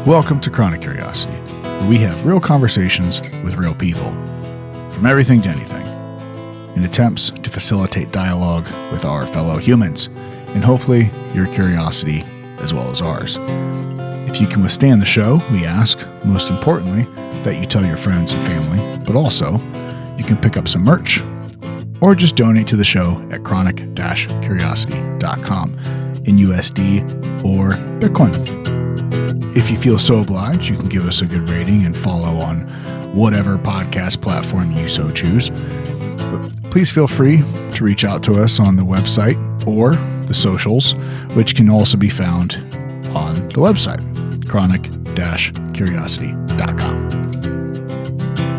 Welcome to Chronic Curiosity, where we have real conversations with real people, from everything to anything, in attempts to facilitate dialogue with our fellow humans, and hopefully your curiosity as well as ours. If you can withstand the show, we ask, most importantly, that you tell your friends and family, but also you can pick up some merch or just donate to the show at chronic-curiosity.com in USD or Bitcoin. If you feel so obliged, you can give us a good rating and follow on whatever podcast platform you so choose. But please feel free to reach out to us on the website or the socials, which can also be found on the website, chronic-curiosity.com.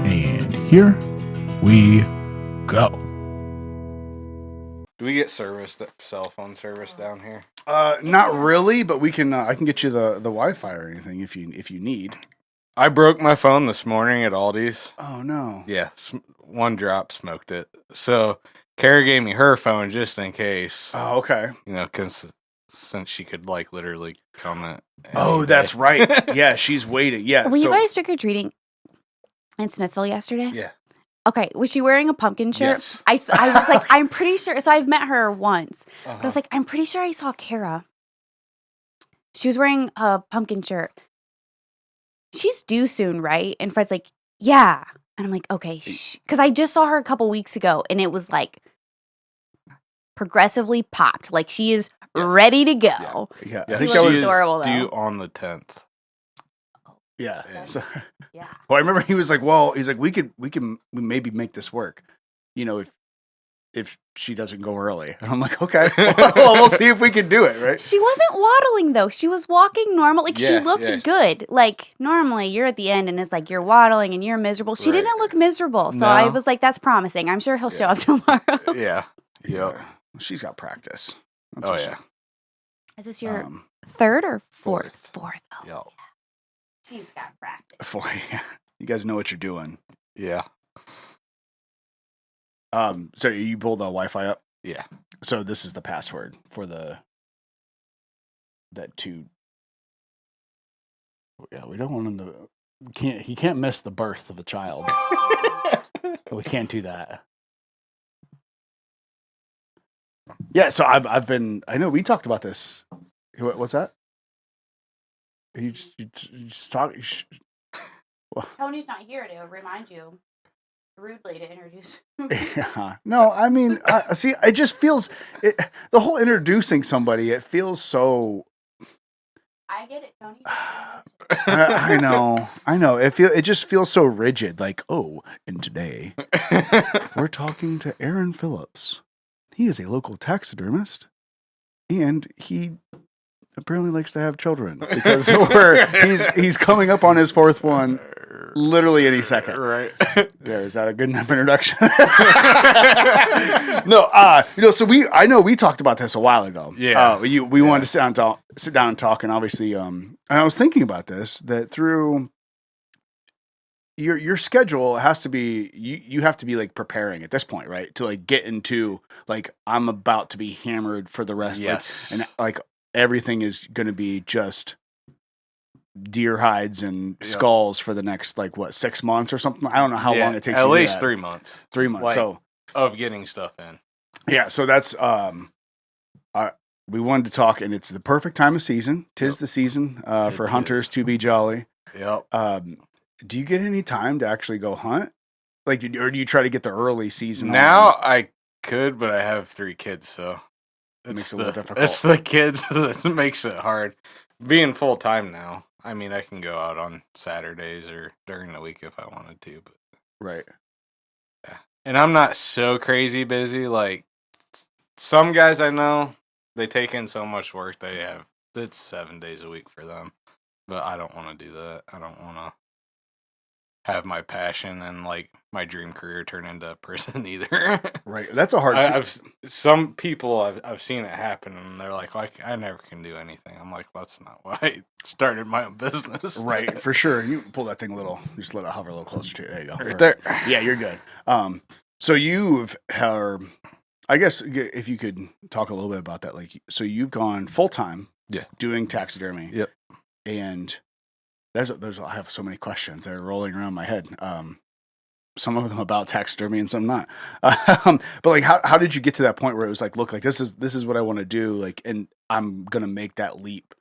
And here we go. Do we get cell phone service down here? Not really, but we can. I can get you the Wi-Fi or anything if you need. I broke my phone this morning at Aldi's. Oh no! Yeah, one drop smoked it. So Kara gave me her phone just in case. Oh, okay. You know, since she could literally comment. Oh, that's right. Yeah, she's waiting. Yeah. Were you guys trick or treating in Smithville yesterday? Yeah. Okay, was she wearing a pumpkin shirt? Yes. I was like, I'm pretty sure. So I've met her once. Uh-huh. But I was like, I'm pretty sure I saw Kara. She was wearing a pumpkin shirt. She's due soon, right? And Fred's like, yeah. And I'm like, okay. Because I just saw her a couple weeks ago, and it was like progressively popped. Like she is ready to go. Yeah. I think that was adorable, though. Due on the 10th. Yeah. So, yeah. Well, I remember he was like, we can maybe make this work, you know, if she doesn't go early. And I'm like, okay, well, we'll see if we can do it, right? She wasn't waddling though. She was walking normal. Like she looked good. Like normally you're at the end and it's like you're waddling and you're miserable. She didn't look miserable. So I was like, that's promising. I'm sure he'll show up tomorrow. Yeah. Yep. She's got practice. That's Is this your third or fourth? Fourth. Oh, yep. yeah. She's got practice. Yeah. You guys know what you're doing. Yeah. So you pulled the Wi-Fi up? Yeah. So this is the password for that two. Yeah, we don't want him to. He can't miss the birth of a child. We can't do that. Yeah. So I've been. I know we talked about this. What's that? You just talk. Tony's not here to remind you rudely to introduce. Yeah. No, I mean, see, it just feels the whole introducing somebody. It feels so. I get it, Tony. I know. It just feels so rigid. Like, oh, and today we're talking to Aaron Phillips. He is a local taxidermist, and he apparently likes to have children because he's coming up on his fourth one literally any second. Right. There, is that a good enough introduction? No, so I know we talked about this a while ago. Yeah. We wanted to sit down and talk, and obviously, and I was thinking about this, that through your schedule has to be, you have to be like preparing at this point, right? To like get into like, I'm about to be hammered for the rest. Yes. And like everything is going to be just deer hides and skulls for the next 6 months or something. I don't know how long it takes. At least 3 months. 3 months. Of getting stuff in. Yeah. So that's we wanted to talk, and it's the perfect time of season. Tis the season for hunters to be jolly. Yep. Do you get any time to actually go hunt? Or do you try to get the early season? Now I could, but I have 3 kids, so it makes it a little difficult. It's the kids that makes it hard. Being full time now, I mean, I can go out on Saturdays or during the week if I wanted to, but right. Yeah, and I'm not so crazy busy. Like some guys I know, they take in so much work it's 7 days a week for them, but I don't want to do that. I don't want to have my passion and my dream career turn into prison either. Right. That's a hard. Some people I've seen it happen, and they're like, I never can do anything. I'm like, well, that's not why I started my own business. Right, for sure. You pull that thing a little, just let it hover a little closer to you. There you go. Right there. Yeah, you're good. So I guess if you could talk a little bit about that, so you've gone full time, yeah, doing taxidermy, yep, and I have so many questions that are rolling around my head. Some of them about taxidermy and some not. But like, how did you get to that point where it was like, look, like this is what I want to do, like, and I'm gonna make that leap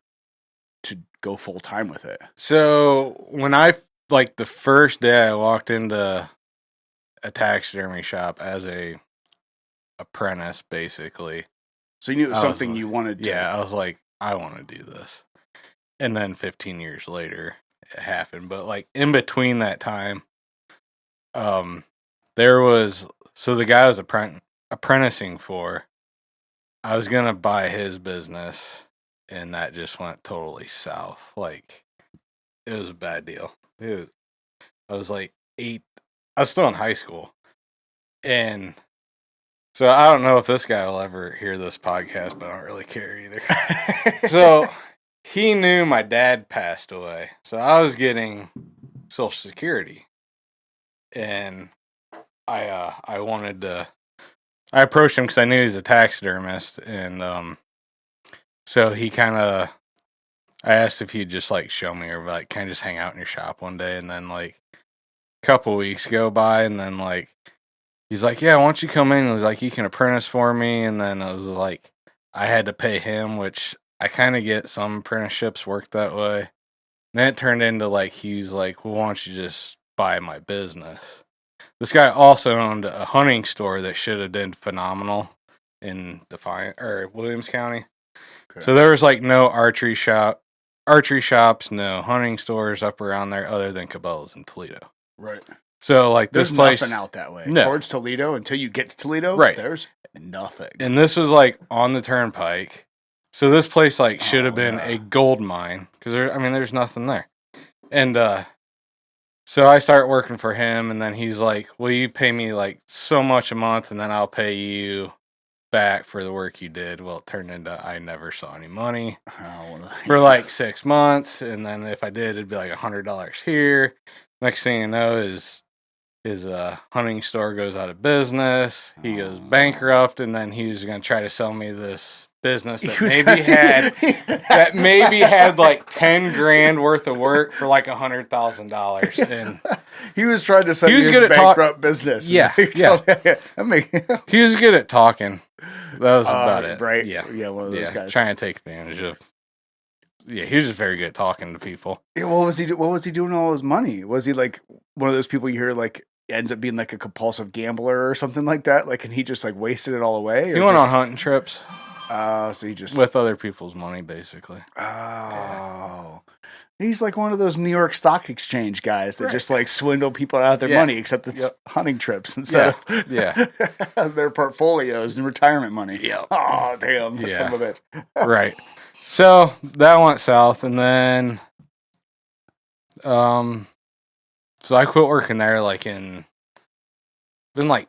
to go full time with it. So when like the first day I walked into a taxidermy shop as a apprentice, basically. So you knew it was I was something like- you wanted to. Yeah, I was like, I want to do this. And then 15 years later, it happened. But like in between that time, there was the guy I was apprenticing for. I was gonna buy his business, and that just went totally south. Like it was a bad deal. I was like 8. I was still in high school, and so I don't know if this guy will ever hear this podcast, but I don't really care either. So he knew my dad passed away, so I was getting Social Security, and I wanted to. I approached him because I knew he was a taxidermist, and so he kind of. I asked if he'd just like show me, or like, can I just hang out in your shop one day? And then like a couple weeks go by, and then like he's like, yeah, why don't you come in? He was like, you can apprentice for me, and then I was like, I had to pay him, which I kind of get some apprenticeships work that way. And then it turned into like he was like, well, why don't you just buy my business? This guy also owned a hunting store that should have done phenomenal in Williams County. Okay. So there was like no archery shops, no hunting stores up around there other than Cabela's in Toledo. Right. So like There's this place, nothing out that way. No. Towards Toledo, until you get to Toledo, Right. There's nothing. and this was like on the turnpike. So this place like should have Oh, been yeah. a gold mine because there's nothing there. And so I start working for him, and then he's like, "Will you pay me like so much a month, and then I'll pay you back for the work you did?" Well, it turned into I never saw any money for like 6 months, and then if I did, it'd be like $100 here. Next thing you know, his hunting store goes out of business. He goes bankrupt, and then he was going to try to sell me this business that maybe had like 10 grand worth of work for like $100,000. And he was trying to sell He was you good his at bankrupt business. Yeah, he was good at talking. That was about it. Right. Yeah. One of those guys. Trying to take advantage of. Yeah, he was just very good at talking to people. Yeah, what was he doing with all his money? Was he like one of those people you hear like ends up being like a compulsive gambler or something like that? Like, and he just like wasted it all away? He went on hunting trips. So he just with other people's money, basically. Oh. He's like one of those New York Stock Exchange guys that Right. just like swindle people out of their money, except it's hunting trips instead of their portfolios and retirement money. Yeah. Oh, damn. Some of it. Right. So that went south, and then, so I quit working there like in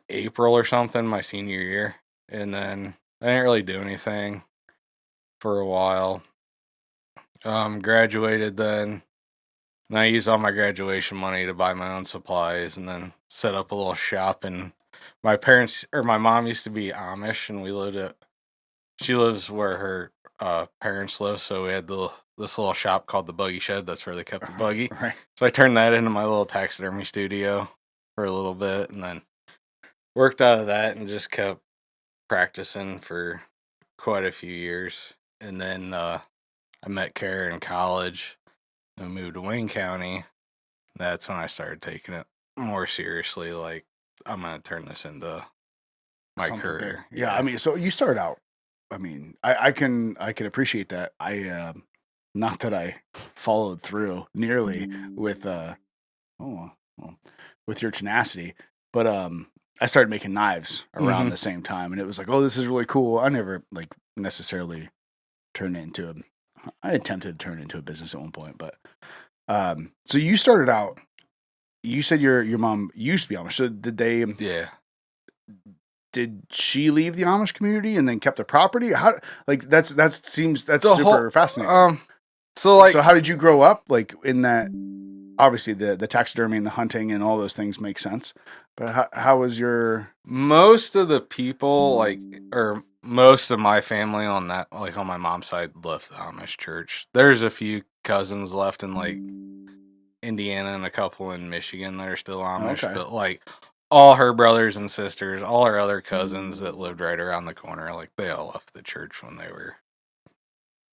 April or something, my senior year, and then I didn't really do anything for a while. Graduated then, and I used all my graduation money to buy my own supplies, and then set up a little shop. And my mom used to be Amish, and she lives where her parents live, so we had this little shop called the Buggy Shed. That's where they kept the buggy. Right. So I turned that into my little taxidermy studio for a little bit, and then worked out of that and just kept practicing for quite a few years. And then I met Kara in college and moved to Wayne County. That's when I started taking it more seriously. Like, I'm going to turn this into my Something career. big. Yeah, I mean, so you started out. I mean, I can appreciate that. I not that I followed through nearly with with your tenacity, but I started making knives around the same time, and it was like, oh, this is really cool. I never like necessarily turned it into I attempted to turn it into a business at one point, but so you started out. You said your mom used to be Amish. So did they? Yeah. Did she leave the Amish community and then kept the property? How like that's super fascinating. So how did you grow up? Like in that, obviously the taxidermy and the hunting and all those things make sense. But how was your? Most of the people or most of my family on that, like on my mom's side, left the Amish church. There's a few cousins left in like Indiana and a couple in Michigan that are still Amish, Okay. but like all her brothers and sisters, all her other cousins that lived right around the corner, like they all left the church when they were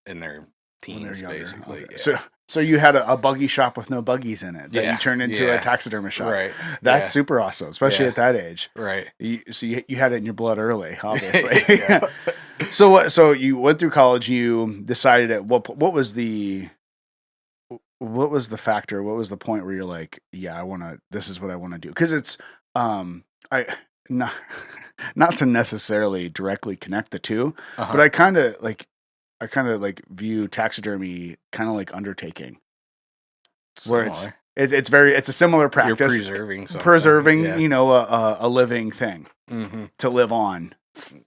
in their When they're teens, younger. basically. Okay. Yeah. So you had a buggy shop with no buggies in it that Yeah, you turned into yeah. a taxidermy shop. Right. That's Yeah. super awesome, especially Yeah. at that age. Right. So you had it in your blood early, obviously. Yeah. So you went through college. You decided at what was the factor? What was the point where you're like, yeah, this is what I want to do? Because it's I not not to necessarily directly connect the two, but I kind of like view taxidermy kind of like undertaking, where Similar. it's a similar practice. You're preserving something. Yeah. A living thing to live on,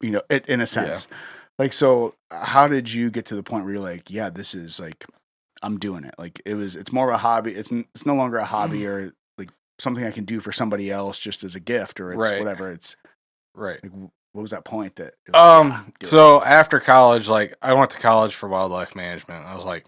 in a sense. Like, so how did you get to the point where you're like, yeah, this is like, I'm doing it. Like it's more of a hobby. It's no longer a hobby or like something I can do for somebody else just as a gift or it's whatever. It's right. like, what was that point that? So after college, like I went to college for wildlife management. I was like,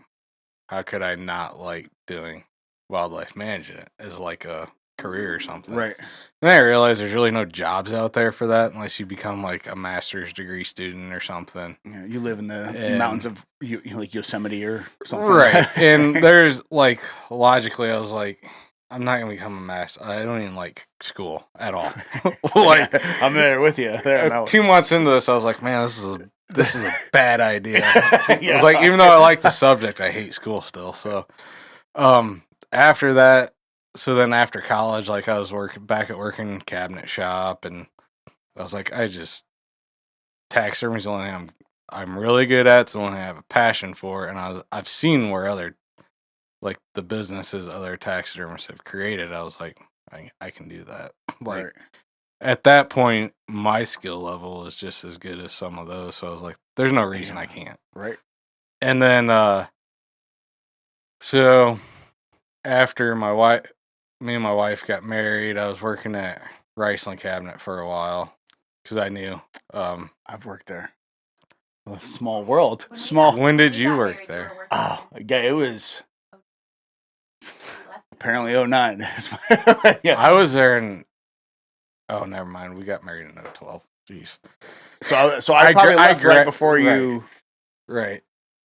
how could I not like doing wildlife management as like a career or something? Right. Then I realized there's really no jobs out there for that unless you become like a master's degree student or something. Yeah, you live in the mountains of like Yosemite or something. Right. And there's like logically, I was like, I'm not gonna become a master. I don't even like school at all. Like I'm there with you. 2 months into this, I was like, man, this is a bad idea. I was like, even though I like the subject, I hate school still. So, after that, then after college, like I was working cabinet shop, and I was like, taxidermy is the only thing I'm really good at. It's the only thing I have a passion for, and I've seen where other like the businesses other taxidermists have created. I was like, I can do that. Like at that point, my skill level is just as good as some of those. So I was like, there's no reason I can't. Right. And then, so after me and my wife got married, I was working at Riceland Cabinet for a while because I knew. I've worked there. A small world. Small. When did you work there? Oh, yeah, it was apparently 09. Yeah. I was there in. Oh, never mind. We got married in 012. Jeez. So I probably left right before you. Right.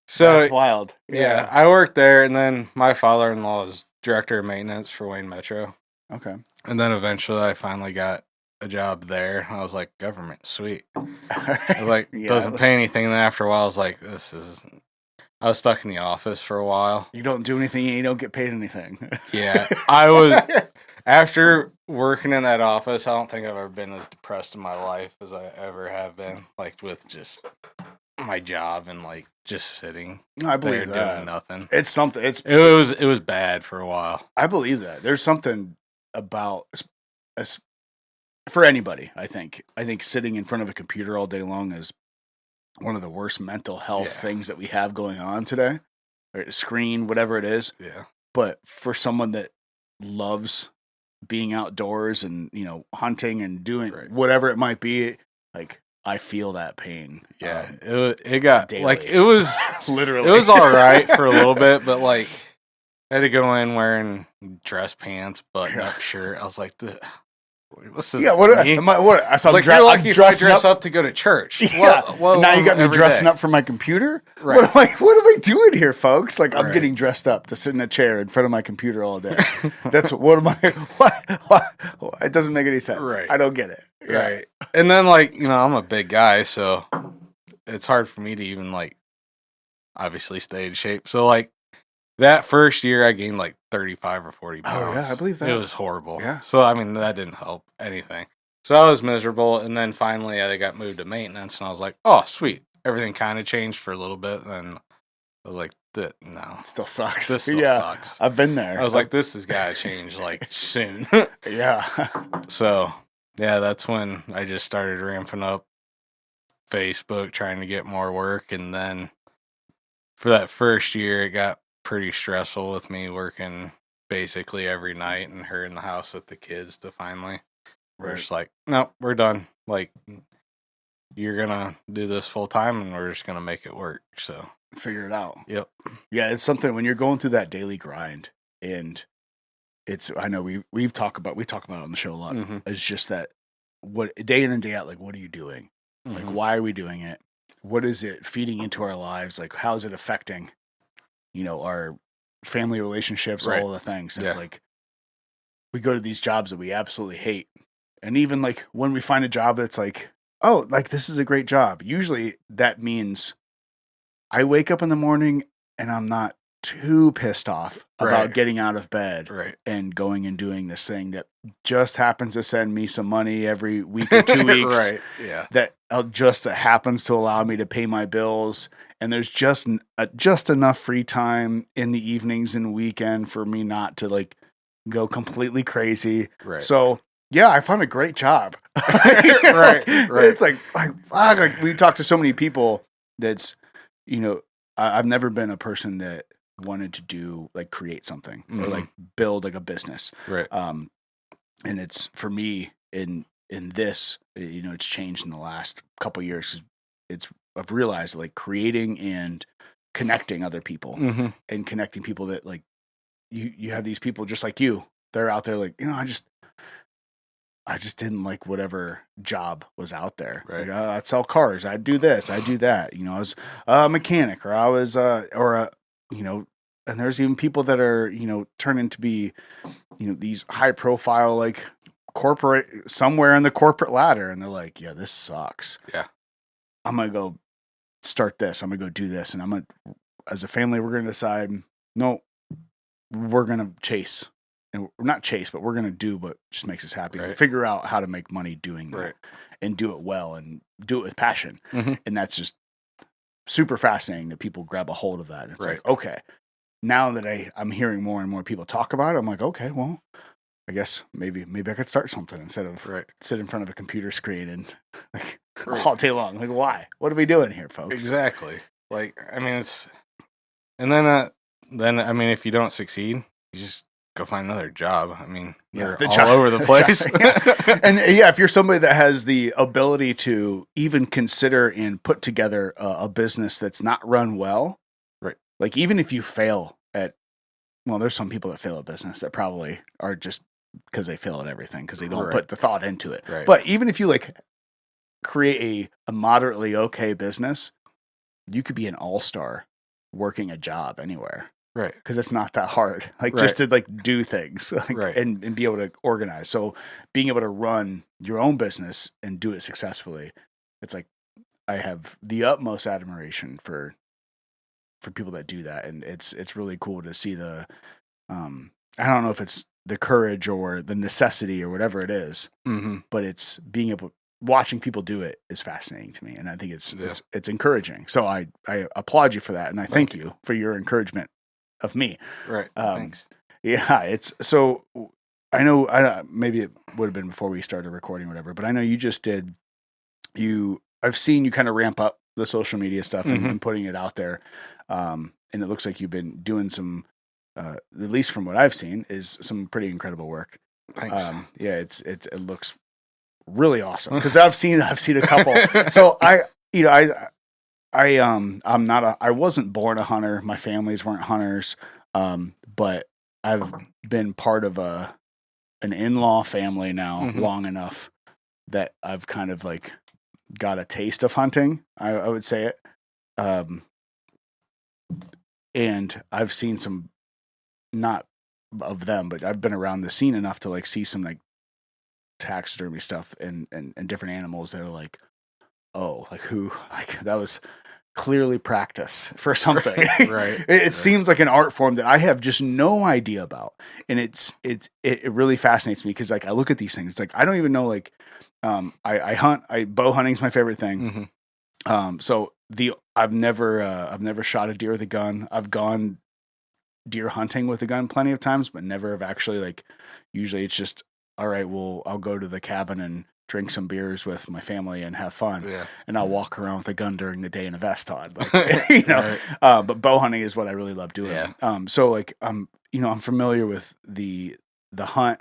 So that's wild. Yeah, I worked there, and then my father-in-law was director of maintenance for Wayne Metro. Okay. And then eventually, I finally got a job there. I was like, government, sweet. I was like, doesn't pay anything. And then after a while, I was like, I was stuck in the office for a while. You don't do anything, and you don't get paid anything. Yeah, I was. After working in that office, I don't think I've ever been as depressed in my life as I ever have been, like with just my job and like just sitting. I believe there that. doing nothing. It's something. It was bad for a while. I believe that there's something about for anybody. I think sitting in front of a computer all day long is one of the worst mental health things that we have going on today. Or a screen, whatever it is. Yeah. But for someone that loves being outdoors and hunting and doing whatever it might be, like I feel that pain. Yeah, it got daily. Like it was literally it was all right for a little bit, but like I had to go in wearing dress pants, button up shirt. I was like, this is what me. I saw like you're lucky if I dress up to go to church. Yeah. Well, now you got me dressing day. up for my computer. Right. What am I doing here, folks? Like I'm getting dressed up to sit in a chair in front of my computer all day. That's what am I? What? It doesn't make any sense. Right. I don't get it. Yeah. Right. And then like I'm a big guy, so it's hard for me to even like obviously stay in shape. So like that first year, I gained like 35 or 40 pounds. Oh yeah, I believe that. It was horrible. Yeah. So I mean that didn't help anything. So I was miserable, and then finally I got moved to maintenance, and I was like, oh sweet. Everything kind of changed for a little bit, and then I was like, no. It still sucks. This still sucks. I've been there. I was like, this has got to change like soon. Yeah. So yeah, that's when I just started ramping up Facebook, trying to get more work, and then for that first year, it got pretty stressful with me working basically every night and her in the house with the kids to finally we're just like, no, we're done. Like you're gonna do this full time and we're just gonna make it work. So figure it out. Yep. Yeah, it's something when you're going through that daily grind and I know we talk about it on the show a lot. Mhm. It's just that what day in and day out, like, what are you doing? Like, Mhm. why are we doing it? What is it feeding into our lives? Like, how is it affecting, our family relationships, Right. all of the things? And Yeah. it's like, we go to these jobs that we absolutely hate. And even like when we find a job that's like, oh, like this is a great job. Usually that means I wake up in the morning and I'm not too pissed off about Right. getting out of bed Right. and going and doing this thing that just happens to send me some money every week or 2 weeks. Right. Yeah. That just happens to allow me to pay my bills. And there's just enough free time in the evenings and weekend for me not to like go completely crazy. Right. So yeah, I found a great job. Right. It's like fuck, like we talked to so many people that's, I've never been a person that wanted to do like create something or Mhm. like build like a business. Right. And it's for me in this, it's changed in the last couple of years. I've realized like creating and connecting other people Mhm. and connecting people that like you have these people just like you. They're out there like, I just didn't like whatever job was out there. Right. Like, I'd sell cars. I'd do this. I'd do that. I was a mechanic, or I was, and there's even people that are, turning to be, these high profile, like corporate, somewhere in the corporate ladder. And they're like, yeah, this sucks. Yeah. I'm going to go start this. I'm going to go do this. And as a family, we're going to decide, no, we're going to chase. And we're not chase, but we're going to do what just makes us happy. Right. And figure out how to make money doing that, Right. and do it well and do it with passion. Mhm. And that's just super fascinating that people grab a hold of that. It's Right. like, okay, now that I'm hearing more and more people talk about it, I'm like, okay, well, I guess maybe I could start something instead of Right. sit in front of a computer screen and like Right. all day long. Like, why? What are we doing here, folks? Exactly. Like, I mean, and then I mean, if you don't succeed, you just go find another job. I mean, Yeah, they're all over the place. Yeah. And yeah, if you're somebody that has the ability to even consider and put together a business that's not run well, right? Like even if you fail at, well, there's some people that fail at business that probably are just because they fail at everything because they don't Right. put the thought into it. Right. But even if you like create a moderately okay business, you could be an all-star working a job anywhere. Right. Because it's not that hard. Like Right. just to like do things like, Right. and be able to organize. So being able to run your own business and do it successfully, it's like I have the utmost admiration for people that do that. And it's really cool to see the I don't know if it's the courage or the necessity or whatever it is, Mm-hmm. but it's being able watching people do it is fascinating to me. And I think it's encouraging. So I applaud you for that. And I thank you for your encouragement of me. Right. Thanks. Yeah, it's so I know maybe it would have been before we started recording or whatever, but I know you just did I've seen you kind of ramp up the social media stuff and putting it out there. And it looks like you've been doing some at least from what I've seen is some pretty incredible work. Thanks. Yeah, it looks really awesome because I've seen a couple. So I wasn't born a hunter. My families weren't hunters. But I've been part of an in-law family now long enough that I've kind of like got a taste of hunting. I would say it. And I've seen some, not of them, but I've been around the scene enough to like see some like taxidermy stuff and different animals that are like, oh, like who, like that was clearly practice for something. Right. It seems like an art form that I have just no idea about. And it really fascinates me because like I look at these things, it's like I don't even know like I hunt, bow hunting's my favorite thing. So I've never shot a deer with a gun. I've gone deer hunting with a gun plenty of times, but never have actually like, usually it's just, all right, well, I'll go to the cabin and drink some beers with my family and have fun. Yeah. And I'll walk around with a gun during the day in a vest on, like, Right. but bow hunting is what I really love doing. Yeah. So like, I'm familiar with the hunt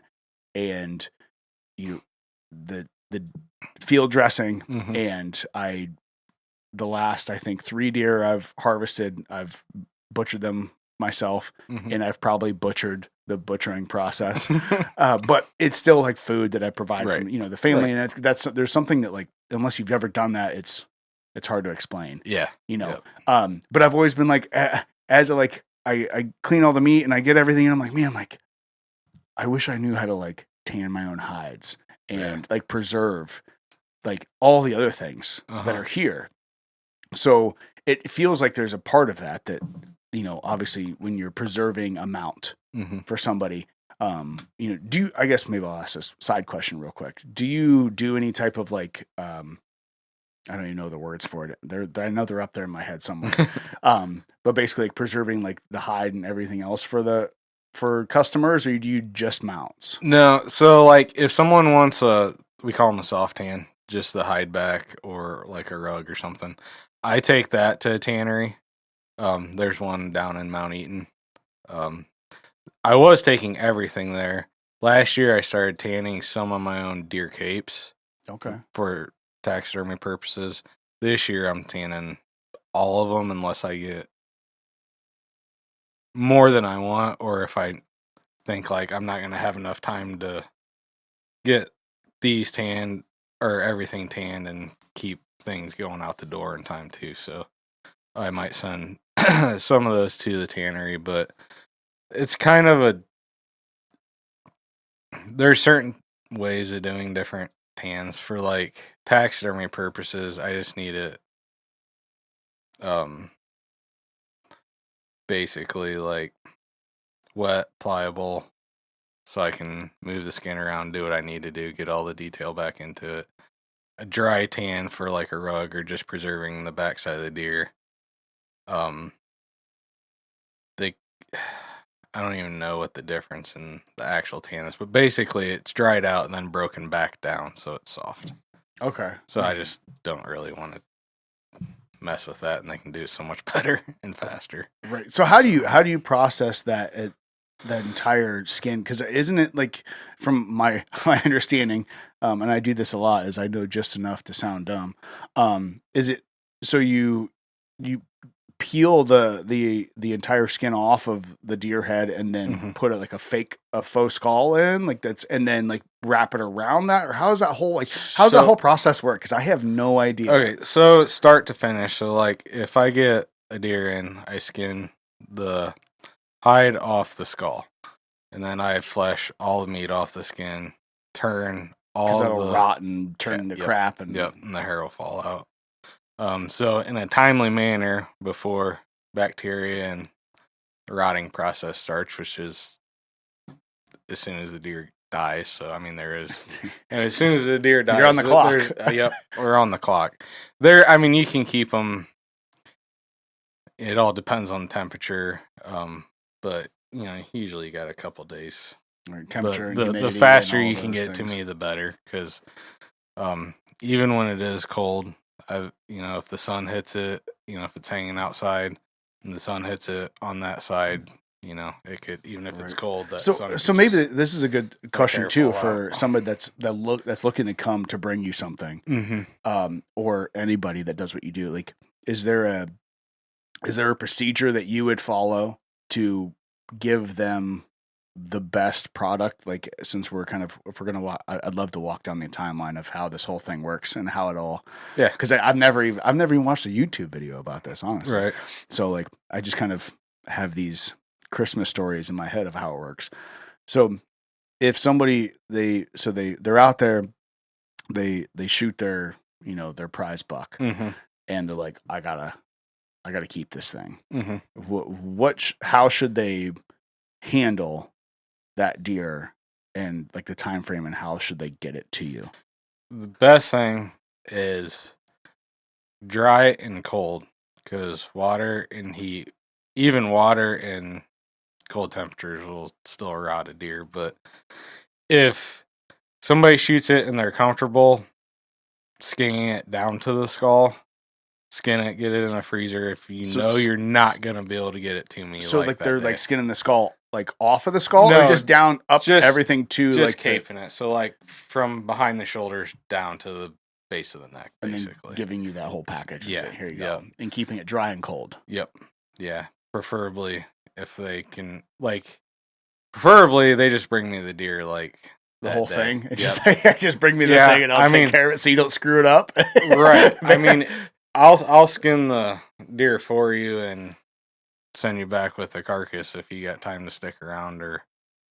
and the field dressing and the last, I think 3 deer I've harvested, I've butchered them myself and I've probably butchered the butchering process. But it's still like food that I provide Right. from, the family. Right. And there's something that like, unless you've ever done that, it's hard to explain, Yeah. But Yep. I've always been like, as a, like, I clean all the meat and I get everything and I'm like, man, like, I wish I knew how to like tan my own hides and like preserve like all the other things that are here. So it feels like there's a part of that, obviously when you're preserving a mount for somebody, I guess maybe I'll ask this side question real quick. Do you do any type of like, I don't even know the words for it. I know they're up there in my head somewhere. But basically like preserving like the hide and everything else for customers, or do you just mounts? No, so like if someone wants we call them a soft tan, just the hide back or like a rug or something, I take that to a tannery. There's one down in Mount Eaton. I was taking everything there. Last year I started tanning some of my own deer capes. Okay. For taxidermy purposes. This year I'm tanning all of them unless I get more than I want, or if I think like I'm not going to have enough time to get these tanned or everything tanned and keep things going out the door in time too. So I might send some of those to the tannery, but it's kind of there's certain ways of doing different tans for like taxidermy purposes. I just need it basically like wet, pliable, so I can move the skin around, do what I need to do, get all the detail back into it. A dry tan for like a rug or just preserving the backside of the deer. They I don't even know what the difference in the actual tan is, but basically it's dried out and then broken back down so it's soft. Okay. So I just don't really want to mess with that, and they can do it so much better and faster. Right. So how do you process that entire skin? Because isn't it like, from my understanding, and I do this a lot, is I know just enough to sound dumb. Is it so you peel the entire skin off of the deer head and then put it like a faux skull in, like that's, and then like wrap it around that, or how's that whole process work? Because I have no idea. Okay, so start to finish. So like if I get a deer in, I skin the hide off the skull, and then I flesh all the meat off the skin, turn all that'll rot and turn into crap, and and the hair will fall out. So in a timely manner before bacteria and the rotting process starts, which is as soon as the deer dies. So I mean there is, and as soon as the deer dies, you're on the clock. Yep, we're on the clock. There, I mean you can keep them. It all depends on the temperature, but usually you got a couple days. Right, temperature, but the faster you can get to me, the better. Because even when it is cold, if the sun hits it, if it's hanging outside and the sun hits it on that side, it could, even if it's cold. That so maybe this is a good question too for somebody that's looking to come to bring you something, or anybody that does what you do. Like, is there a procedure that you would follow to give them the best product? Like, since if we're gonna walk, I'd love to walk down the timeline of how this whole thing works and how it all. Yeah, because I've never even watched a YouTube video about this, honestly. Right. So like, I just kind of have these Christmas stories in my head of how it works. So if somebody they're out there, they shoot their their prize buck, and they're like, I gotta keep this thing. How should they handle that deer, and like the time frame, and how should they get it to you? The best thing is dry and cold, because water and heat, even water and cold temperatures will still rot a deer. But if somebody shoots it and they're comfortable skinning it down to the skull, skin it, get it in a freezer. If you're not gonna be able to get it to me, so like they're like skinning the skull like off of the skull, or just down up, just everything to just like caping it. So like from behind the shoulders down to the base of the neck, and basically then giving you that whole package. Yeah, here you go, and keeping it dry and cold. Yep. Yeah, preferably if they can, like, preferably they just bring me the deer like The that whole day. thing. It's Yep. just bring me the Yeah, thing and I'll I take mean- care of it so you don't screw it up. Right. I mean, I'll skin the deer for you and send you back with the carcass if you got time to stick around or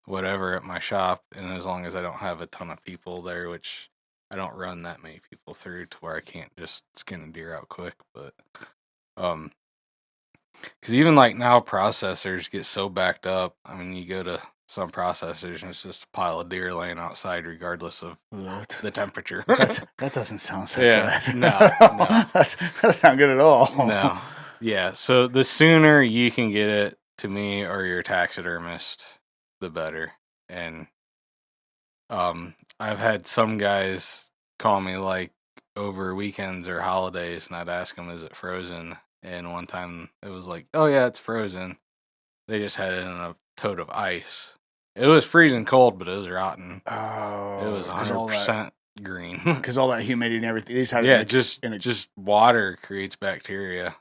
whatever at my shop. And as long as I don't have a ton of people there, which I don't run that many people through to where I can't just skin a deer out quick. But because even like now processors get so backed up. I mean, you go to some processors and it's just a pile of deer laying outside regardless of the temperature. that doesn't sound so Yeah, good. no. That doesn't sound good at all. No. Yeah. So the sooner you can get it to me or your taxidermist, the better. And I've had some guys call me like over weekends or holidays, and I'd ask them, "Is it frozen?" And one time it was like, "Oh yeah, it's frozen." They just had it in a tote of ice. It was freezing cold, but it was rotten. Oh, It was 100% green. because all that humidity and everything. They just had Yeah, it just water creates bacteria.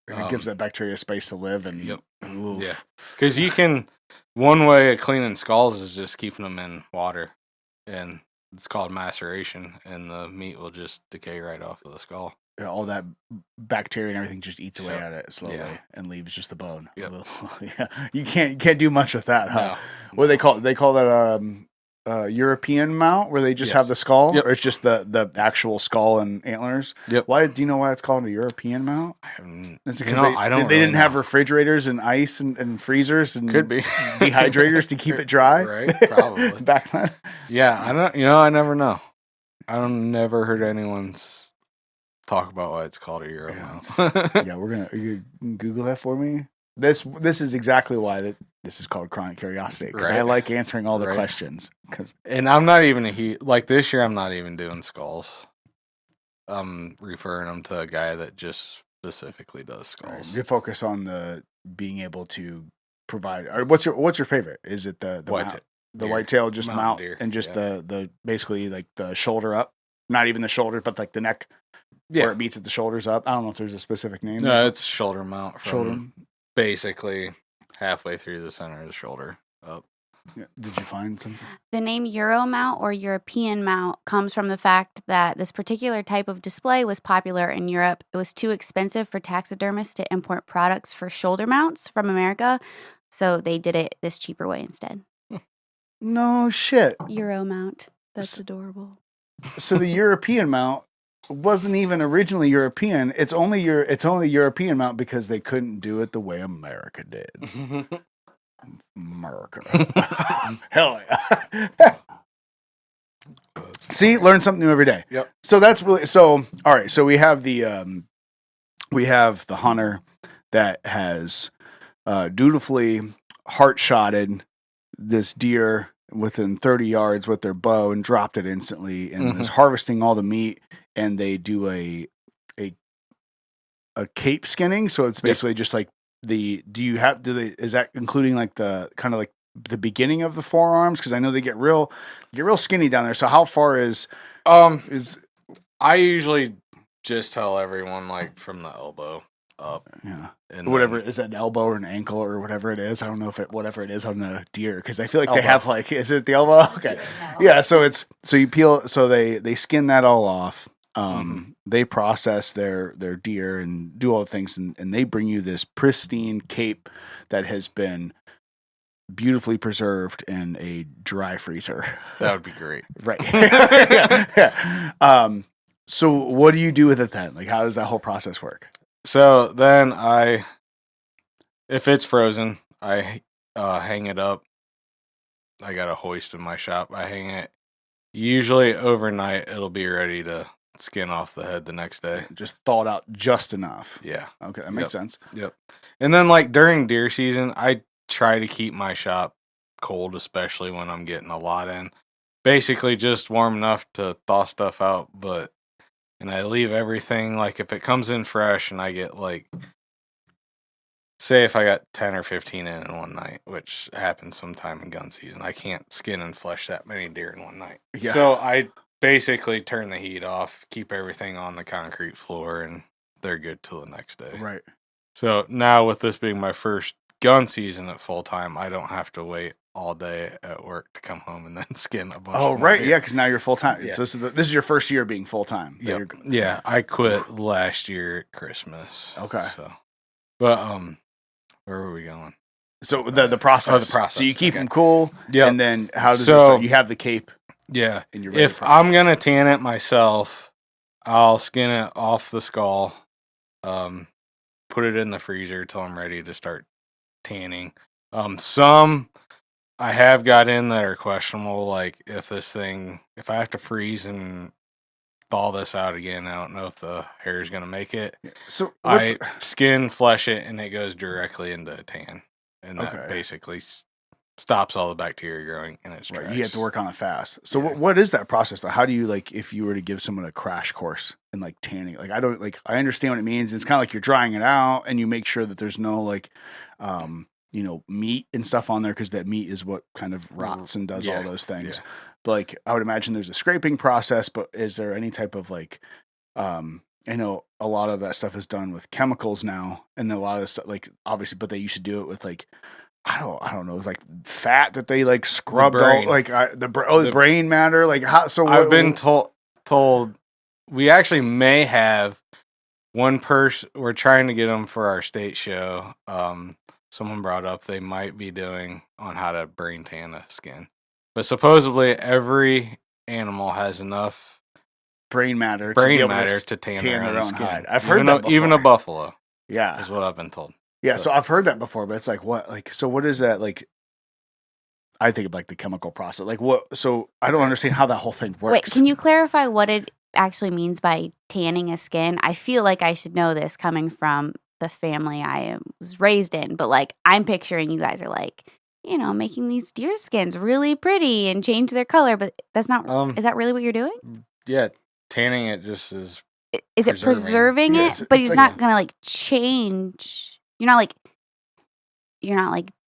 and it gives that bacteria space to live. And Yep. oof. Yeah, because you can. One way of cleaning skulls is just keeping them in water, and it's called maceration, and the meat will just decay right off of the skull. Yeah, all that bacteria and everything just eats away Yep. at it slowly Yeah. and leaves just the bone. Yep. Yeah, you can't do much with that, huh? No. What do they call it? They call that European mount, where they just have Yes. the skull, Yep. or it's just the actual skull and antlers. Yep. Why do you know why it's called a European mount? I haven't. It's You because know, I don't they really didn't have know. refrigerators and ice and freezers and Could be dehydrators to keep it dry. Right, probably. Back then. Yeah, I don't. I never know. Never heard anyone's talk about why it's called a Euro mouse. Yeah, you can Google that for me. This is exactly why this is called Chronic Curiosity, because I Right. like answering all the Right. questions. Because And I'm not even like this year. I'm not even doing skulls. I'm referring them to a guy that just specifically does skulls. you focus on the being able to provide. Or what's your favorite? Is it the White the deer. whitetail just Mountain mount deer, and just yeah. the basically like the shoulder up, not even the shoulder, but like the neck where Yeah. it meets at the shoulders up. I don't know if there's a specific name. No, it's shoulder mount from shoulder. basically halfway through the center of the shoulder up. Yeah. Did you find something? The name Euro mount or European mount comes from the fact that this particular type of display was popular in Europe. It was too expensive for taxidermists to import products for shoulder mounts from America, so they did it this cheaper way instead. No shit. Euro mount. That's S- adorable. So the European mount wasn't even originally European. It's only European mount because they couldn't do it the way America did. America. Hell yeah. See, learn something new every day. Yep. So that's really all right. So we have the hunter that has dutifully heart shotted this deer within 30 yards with their bow and dropped it instantly and is harvesting all the meat, and they do a cape skinning. So it's basically just like is that including like the kind of like the beginning of the forearms? Because I know they get real skinny down there. So how far is I usually just tell everyone like from the elbow up. Yeah. And Whatever, then- is that an elbow or an ankle or whatever it is? I don't know if whatever it is on the deer, because I feel like they Elbow. have like, is it the elbow? Okay, yeah. So you peel, so they skin that all off. They process their deer and do all the things, and they bring you this pristine cape that has been beautifully preserved in a dry freezer. That would be great. Right. Yeah. So what do you do with it then? Like, how does that whole process work? So then if it's frozen, I hang it up. I got a hoist in my shop. I hang it. Usually overnight, it'll be ready to skin off the head the next day. Just thawed out just enough. Yeah. Okay, that makes sense. Yep. And then like during deer season, I try to keep my shop cold, especially when I'm getting a lot in. Basically just warm enough to thaw stuff out, and I leave everything, like if it comes in fresh and I get like, say if I got 10 or 15 in one night, which happens sometime in gun season, I can't skin and flesh that many deer in one night. Yeah. So I basically turn the heat off, keep everything on the concrete floor, and they're good till the next day. Right. So now with this being my first gun season at full time, I don't have to wait all day at work to come home and then skin a bunch. Oh, of more right. deer. Yeah, because now you're full time. Yeah. So this is your first year being full time. Yep. Yeah, I quit last year at Christmas. Okay. So, but where were we going? So the process. the process. So you keep Okay. them cool. Yep. And then how does So- it start? You have the cape. Yeah. And you're ready If to I'm process. gonna tan it myself, I'll skin it off the skull, put it in the freezer till I'm ready to start tanning. Some I have got in that are questionable, like if I have to freeze and thaw this out again, I don't know if the hair is gonna make it. So I skin, flesh it, and it goes directly into a tan, and that Okay. basically stops all the bacteria growing, and it's right, dries. you have to work on it fast. So Yeah. what is that process though? How do you like if you were to give someone a crash course in like tanning? Like I understand what it means. It's kind of like you're drying it out and you make sure that there's no like meat and stuff on there because that meat is what kind of rots and does all those things. Yeah. But like I would imagine there's a scraping process, but is there any type of like I know a lot of that stuff is done with chemicals now, and a lot of stuff like obviously, but they used to do it with like I don't know, it was like fat that they like scrubbed brain. out, like the brain matter, like how. So I've been told we actually may have one person. We're trying to get them for our state show. Someone brought up they might be doing on how to brain tan a skin, but supposedly every animal has enough brain matter to tan their own skin. hide. I've heard that before. Even a buffalo. Yeah, is what I've been told. Yeah, so I've heard that before, but it's like what, like, so what is that like? I think of like the chemical process, like what? So I don't understand how that whole thing works. Wait, can you clarify what it actually means by tanning a skin? I feel like I should know this coming from the family I was raised in, but like I'm picturing you guys are like, making these deer skins really pretty and change their color, but that's not. Is that really what you're doing? Yeah, tanning it just is. Is it preserving Yeah, it? But it's it's like not gonna like change. You're not like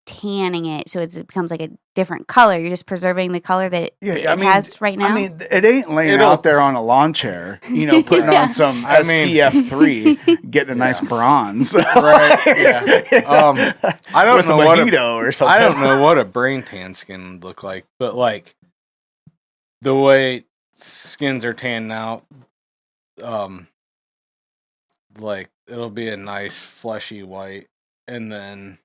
tanning it so it becomes like a different color. You're just preserving the color that it has right now. I mean, it ain't laying out there on a lawn chair, putting on some SPF 3, getting a nice bronze. Right. Yeah. I don't know what or something. I don't know what a brain tan skin would look like, but like the way skins are tanned now, like it'll be a nice fleshy white, and then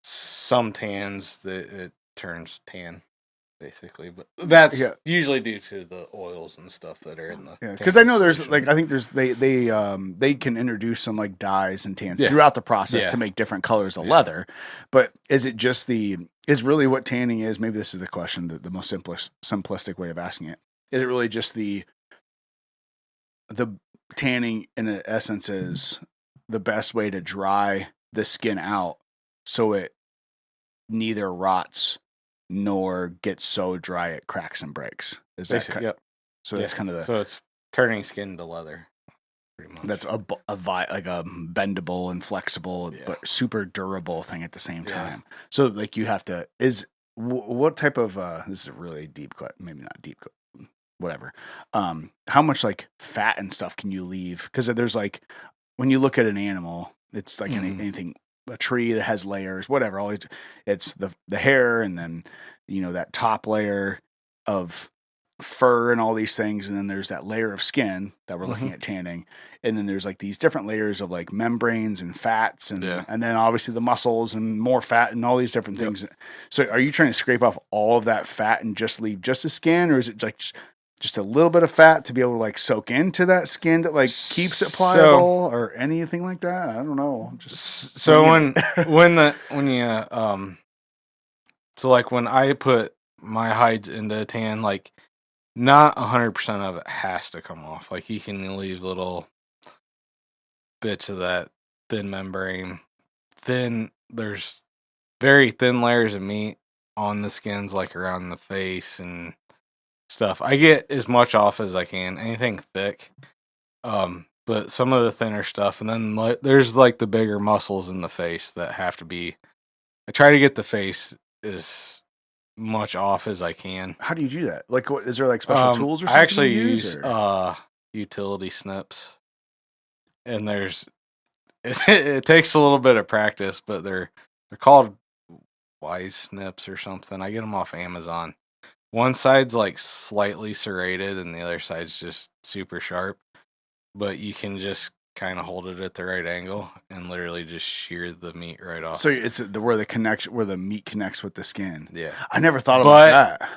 some tans that it turns tan basically, but that's usually due to the oils and stuff that are in the because I know there's like I think there's they can introduce some like dyes and tans throughout the process to make different colors of leather, but is it just is really what tanning is? Maybe this is the question, the most simplistic way of asking it. Is it really just the tanning in essence is the best way to dry the skin out so it neither rots nor gets so dry it cracks and breaks? Is that yep. So that's kind of so it's turning skin to leather pretty much. That's like a bendable and flexible but super durable thing at the same time. So like you have to what type of this is a really deep cut, maybe not deep cut, whatever. How much like fat and stuff can you leave? Because there's like when you look at an animal, it's like anything, a tree that has layers, whatever. It's the hair, and then that top layer of fur and all these things, and then there's that layer of skin that we're looking at tanning, and then there's like these different layers of like membranes and fats, and then obviously the muscles and more fat and all these different things. So are you trying to scrape off all of that fat and just leave just the skin, or is it like just a little bit of fat to be able to like soak into that skin that like keeps it pliable or anything like that? I don't know. When I put my hides into a tan, like not 100% of it has to come off. Like you can leave little bits of that thin membrane. There's very thin layers of meat on the skins, like around the face and stuff. I get as much off as I can. Anything thick, but some of the thinner stuff, and then there's like the bigger muscles in the face that have to be. I try to get the face as much off as I can. How do you do that? Like, is there like special tools or something? I actually use utility snips, and it takes a little bit of practice, but they're called wise snips or something. I get them off Amazon. One side's like slightly serrated and the other side's just super sharp. But you can just kind of hold it at the right angle and literally just shear the meat right off. So it's where the meat connects with the skin. Yeah. I never thought about that.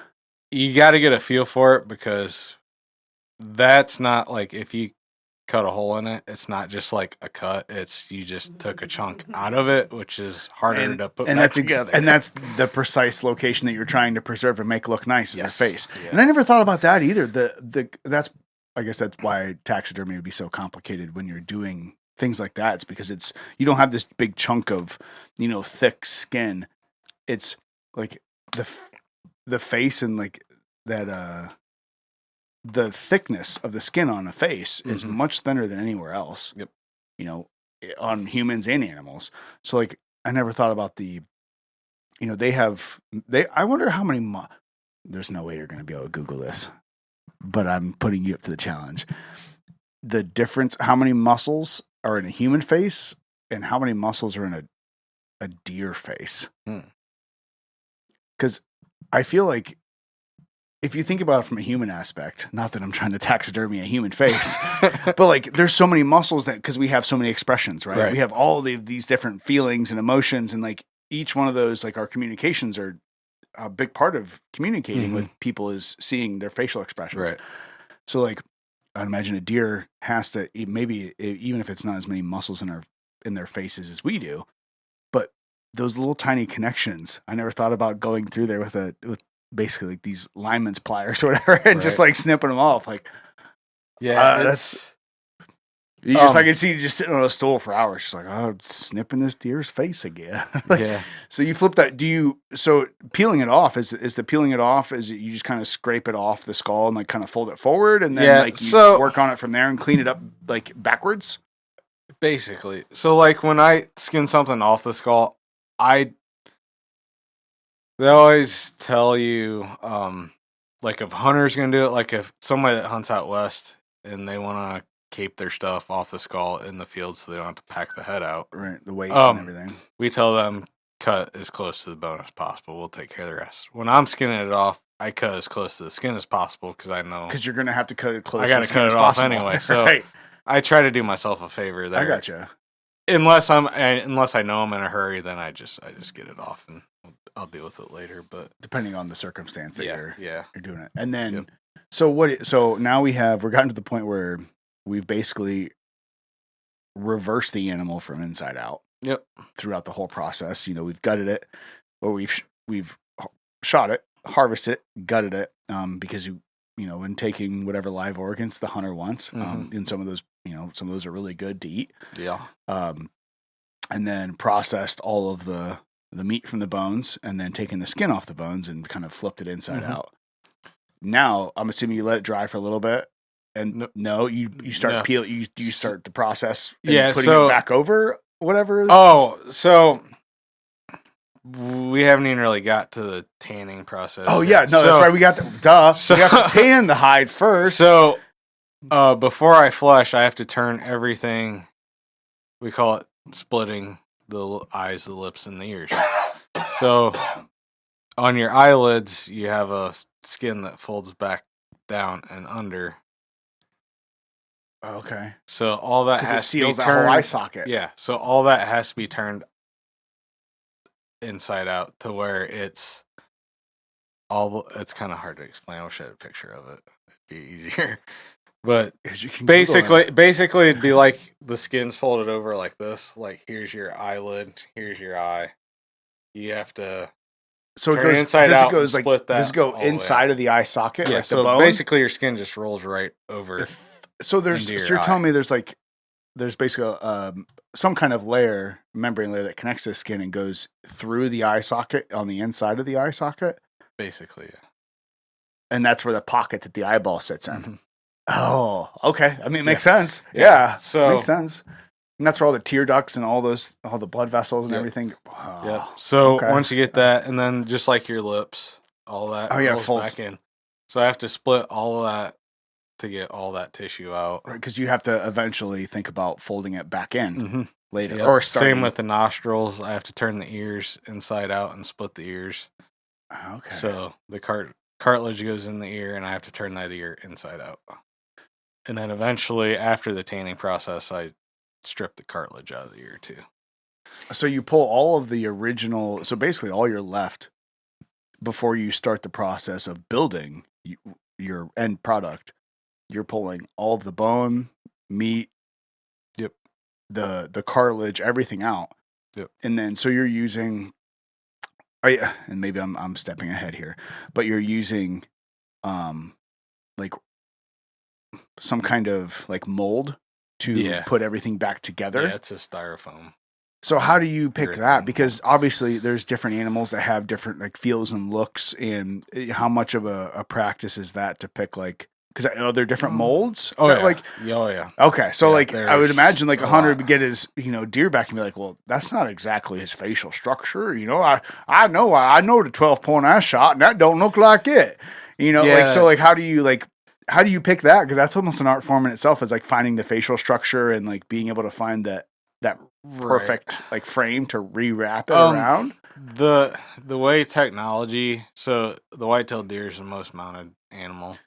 You got to get a feel for it because that's not like if you cut a hole in it, it's not just like a cut. It's you just took a chunk out of it, which is harder to put back together. And that's the precise location that you're trying to preserve and make look nice is the face. Yeah. And I never thought about that either. I guess that's why taxidermy would be so complicated when you're doing things like that. It's because you don't have this big chunk of, thick skin. It's like the face and like that, the thickness of the skin on a face is much thinner than anywhere else. Yep. On humans and animals. So like, I never thought about I wonder how many, there's no way you're going to be able to Google this, but I'm putting you up to the challenge. The difference, how many muscles are in a human face and how many muscles are in a deer face. Because I feel like if you think about it from a human aspect, not that I'm trying to taxidermy a human face, but like there's so many muscles because we have so many expressions, right? We have all these different feelings and emotions, and like each one of those, like our communications are a big part of communicating with people is seeing their facial expressions. Right. So like I'd imagine a deer has to, maybe even if it's not as many muscles in their faces as we do, but those little tiny connections, I never thought about going through there with basically like these lineman's pliers or whatever, and just like snipping them off. Like, that's. I can see you just sitting on a stool for hours, just like, snipping this deer's face again. So you flip that. So peeling it off is the peeling it off? Is it you just kind of scrape it off the skull and like kind of fold it forward, and then you work on it from there and clean it up like backwards? Basically. So like when I skin something off the skull, they always tell you, like if hunter's gonna do it, like if somebody that hunts out west and they want to cape their stuff off the skull in the field so they don't have to pack the head out. Right, the weight and everything. We tell them cut as close to the bone as possible. We'll take care of the rest. When I'm skinning it off, I cut as close to the skin as possible because I know because you're gonna have to cut it close. I gotta cut it off anyway. So I try to do myself a favor there. I gotcha. Unless I know I'm in a hurry, then I just get it off and I'll deal with it later. But depending on the circumstance that you're doing it, and then Yep. So now we're gotten to the point where we've basically reversed the animal from inside out. Yep. Throughout the whole process, we've gutted it, or we've shot it, harvested it, gutted it, because in taking whatever live organs the hunter wants, and some of those are really good to eat. Yeah. And then processed all of the meat from the bones, and then taken the skin off the bones and kind of flipped it inside out. Now, I'm assuming you let it dry for a little bit, and you start peel. You start the process. And putting it back over whatever. Oh, so we haven't even really got to the tanning process. Oh yeah, no, that's right. We got we have to tan the hide first. So, before I flush, I have to turn everything. We call it splitting the eyes, the lips, and the ears. So, on your eyelids, you have a skin that folds back down and under. Okay. So all that has to be turned. The whole eye socket. Yeah. So all that has to be turned inside out to where it's kind of hard to explain. I wish I had a picture of it. It'd be easier. But basically it'd be like the skin's folded over like this. Like here's your eyelid, here's your eye. You have to it goes inside out. Does it go inside of the eye socket? Yeah. Like so the bone? basically your skin just rolls right over. So you're telling me there's basically some kind of membrane layer that connects to the skin and goes through the eye socket on the inside of the eye socket? Basically, yeah. And that's where the pocket that the eyeball sits in. Mm-hmm. Oh, okay. I mean, it makes sense. Yeah. So makes sense. And that's where all the tear ducts and all the blood vessels and everything. Oh, yep. So once you get that, and then just like your lips, all that folds back in. So I have to split all of that to get all that tissue out. Right, because you have to eventually think about folding it back in. later. Yep. Or starting. Same with the nostrils. I have to turn the ears inside out and split the ears. Okay. So the cartilage goes in the ear, and I have to turn that ear inside out. And then eventually, after the tanning process, I strip the cartilage out of the ear too. So you pull all of the original. So basically, all you're left before you start the process of building your end product. You're pulling all of the bone, meat. Yep. The cartilage, everything out. Yep. And then so you're using. And maybe I'm stepping ahead here, but you're using, like some kind of like mold to put everything back together. Yeah, it's a styrofoam. So how do you pick that? Urethane. Because obviously there's different animals that have different like feels and looks, and how much of a practice is that to pick like, because are there different molds? Oh that, yeah. Like, oh yeah. okay, so Yeah, like I would imagine like a hunter lot. would get his deer back and be like, well, that's not exactly his facial structure. I know the 12-point I shot, and that don't look like it. Like so like how do you pick that? Because that's almost an art form in itself, is like finding the facial structure and like being able to find that perfect like frame to rewrap it around. The way technology, so the white-tailed deer is the most mounted animal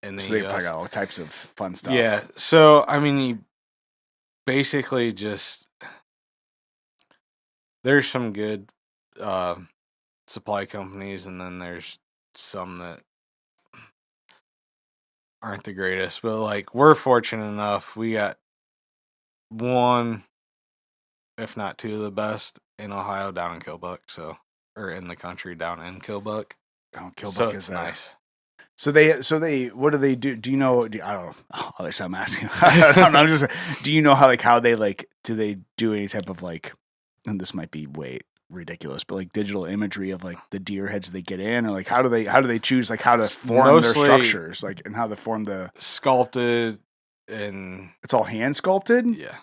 in the So they US. probably got all types of fun stuff. Yeah. So I mean, you basically just there's some good supply companies, and then there's some that aren't the greatest. But like we're fortunate enough, we got one, if not two, of the best in Ohio down in Killbuck. Or in the country down in Killbuck. Oh, Killbuck So is it's there. nice. So they what do they do? Do you know? I don't know. Obviously, I'm asking. I'm just. Do you know how they like? Do they do any type of like? And this might be way ridiculous, but like digital imagery of like the deer heads they get in, or like how do they choose like how to form their structures, like and how to form the sculpted, and it's all hand sculpted. Yeah.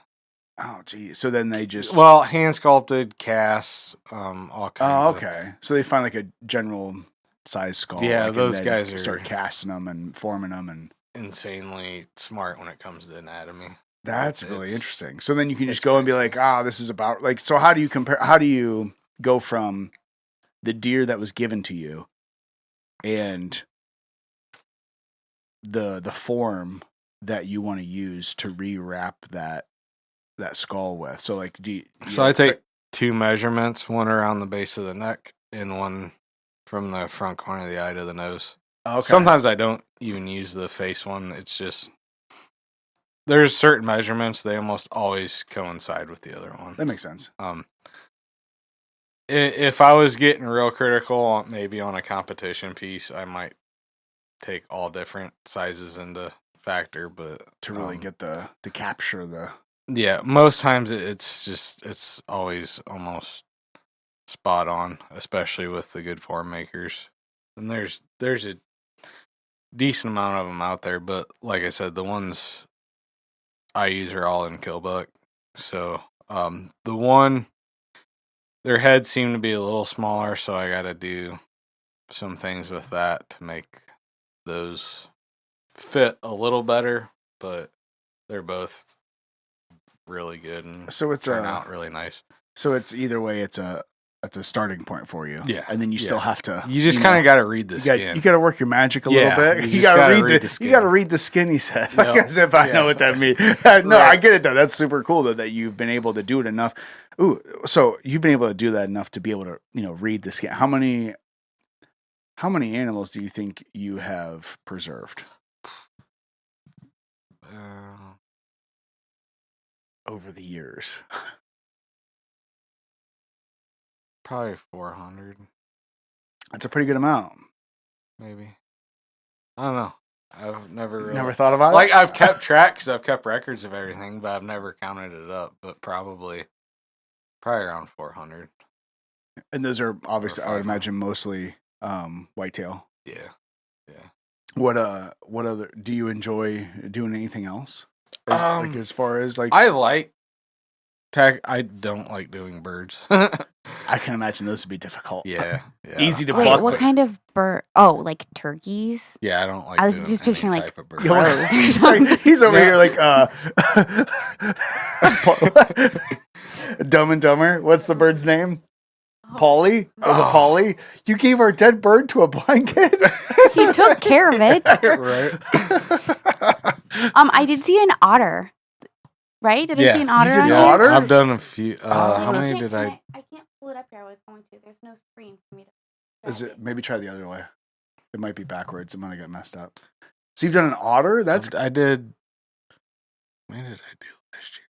Oh, geez. So then they just hand sculpted, casts, all kinds. Oh, okay. So they find like a general size skull. Yeah, like, those and then guys start are casting them and forming them, and insanely smart when it comes to anatomy. that's really interesting. So then you can just go and be like, this is about like. So how do you compare? How do you go from the deer that was given to you and the form that you want to use to rewrap that skull with? So like, I take two measurements, one around the base of the neck and one from the front corner of the eye to the nose. Okay. Sometimes I don't even use the face one. It's just there's certain measurements, they almost always coincide with the other one. That makes sense. If I was getting real critical, maybe on a competition piece, I might take all different sizes into factor, but to really get to capture the. Yeah, most times it's always almost spot on, especially with the good form makers. And there's a decent amount of them out there, but like I said, the ones I use are all in Killbuck. So their heads seem to be a little smaller, so I got to do some things with that to make those fit a little better. But they're both really good, and so it's turn out really nice. So it's either way, it's a starting point for you. Yeah, and then you still have to. You just kind of got to read the skin. You got to work your magic a little bit. You got to read the skin. You got to read the skin. He said, like as if I know what that means. No, I get it though. That's super cool though that you've been able to do it enough. Ooh, so you've been able to do that enough to be able to read the skin. How many animals do you think you have preserved over the years? Probably 400. That's a pretty good amount. Maybe. I don't know. I've never thought about it. Like I've kept track because I've kept records of everything, but I've never counted it up. But probably around 400. And those are obviously, I would imagine, mostly whitetail. Yeah. What other do you enjoy doing? Anything else? As far as like I don't like doing birds. I can imagine those would be difficult. Yeah. Easy to Wait, pluck. what but- kind of bird? Oh, like turkeys? Yeah, I don't like. I was doing just any picturing, like, type of bird. Yeah, well, crows or he's, like, something. he's over Yeah. here like Dumb and Dumber. What's the bird's name? Polly? Was it Polly? You gave our dead bird to a blind kid? He took care of it. Right. I did see an otter. Right? Did I see an otter? did on an there? otter? I've done a few. Oh, How many Wait, did can I? I can't pull it up here. I was going to. There's no screen for me to. Is it? Maybe try the other way. It might be backwards. I'm gonna get messed up. So you've done an otter? That's I did. When did I do last year?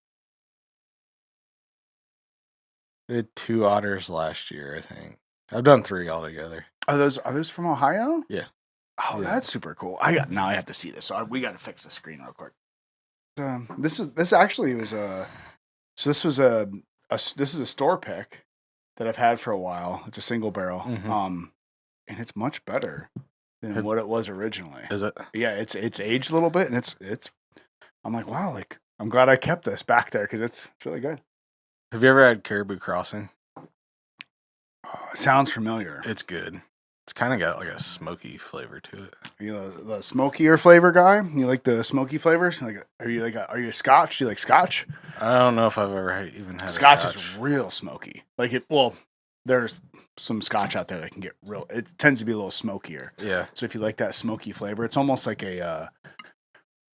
I did 2 otters last year, I think. I've done 3 altogether. are those from Ohio? Yeah. Oh, Yeah. that's super cool. Now I have to see this. So we got to fix the screen real quick. This actually was this is a store pick that I've had for a while. It's a single barrel. Mhm. And it's much better than what it was originally. Is it? Yeah, it's aged a little bit, and it's. I'm like, wow, like I'm glad I kept this back there because it's really good. Have you ever had Caribou Crossing? Sounds familiar. It's good. It's kind of got like a smoky flavor to it. You know, the smokier flavor guy. You like the smoky flavors? Like, are you a Scotch? Do you like Scotch? I don't know if I've ever even had Scotch a is real smoky. Like it. Well, there's some Scotch out there that can get real. It tends to be a little smokier. Yeah. So if you like that smoky flavor, it's almost like a.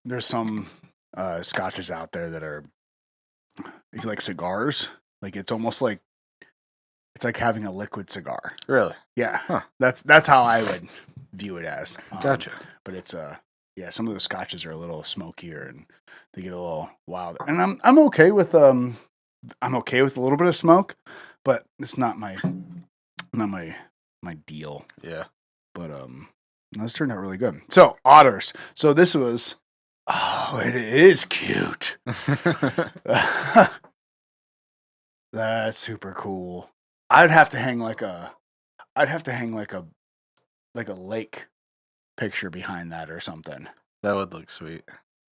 There's some Scotches out there that are. If you like cigars, like it's almost like. It's like having a liquid cigar. Really? Yeah, Huh. That's how I would view it as. Gotcha. But it's some of the Scotches are a little smokier and they get a little wilder. And I'm okay with a little bit of smoke, but it's not my deal. Yeah. But this turned out really good. So otters. So this was. Oh, it is cute. That's super cool. I'd have to hang like a lake picture behind that or something. That would look sweet.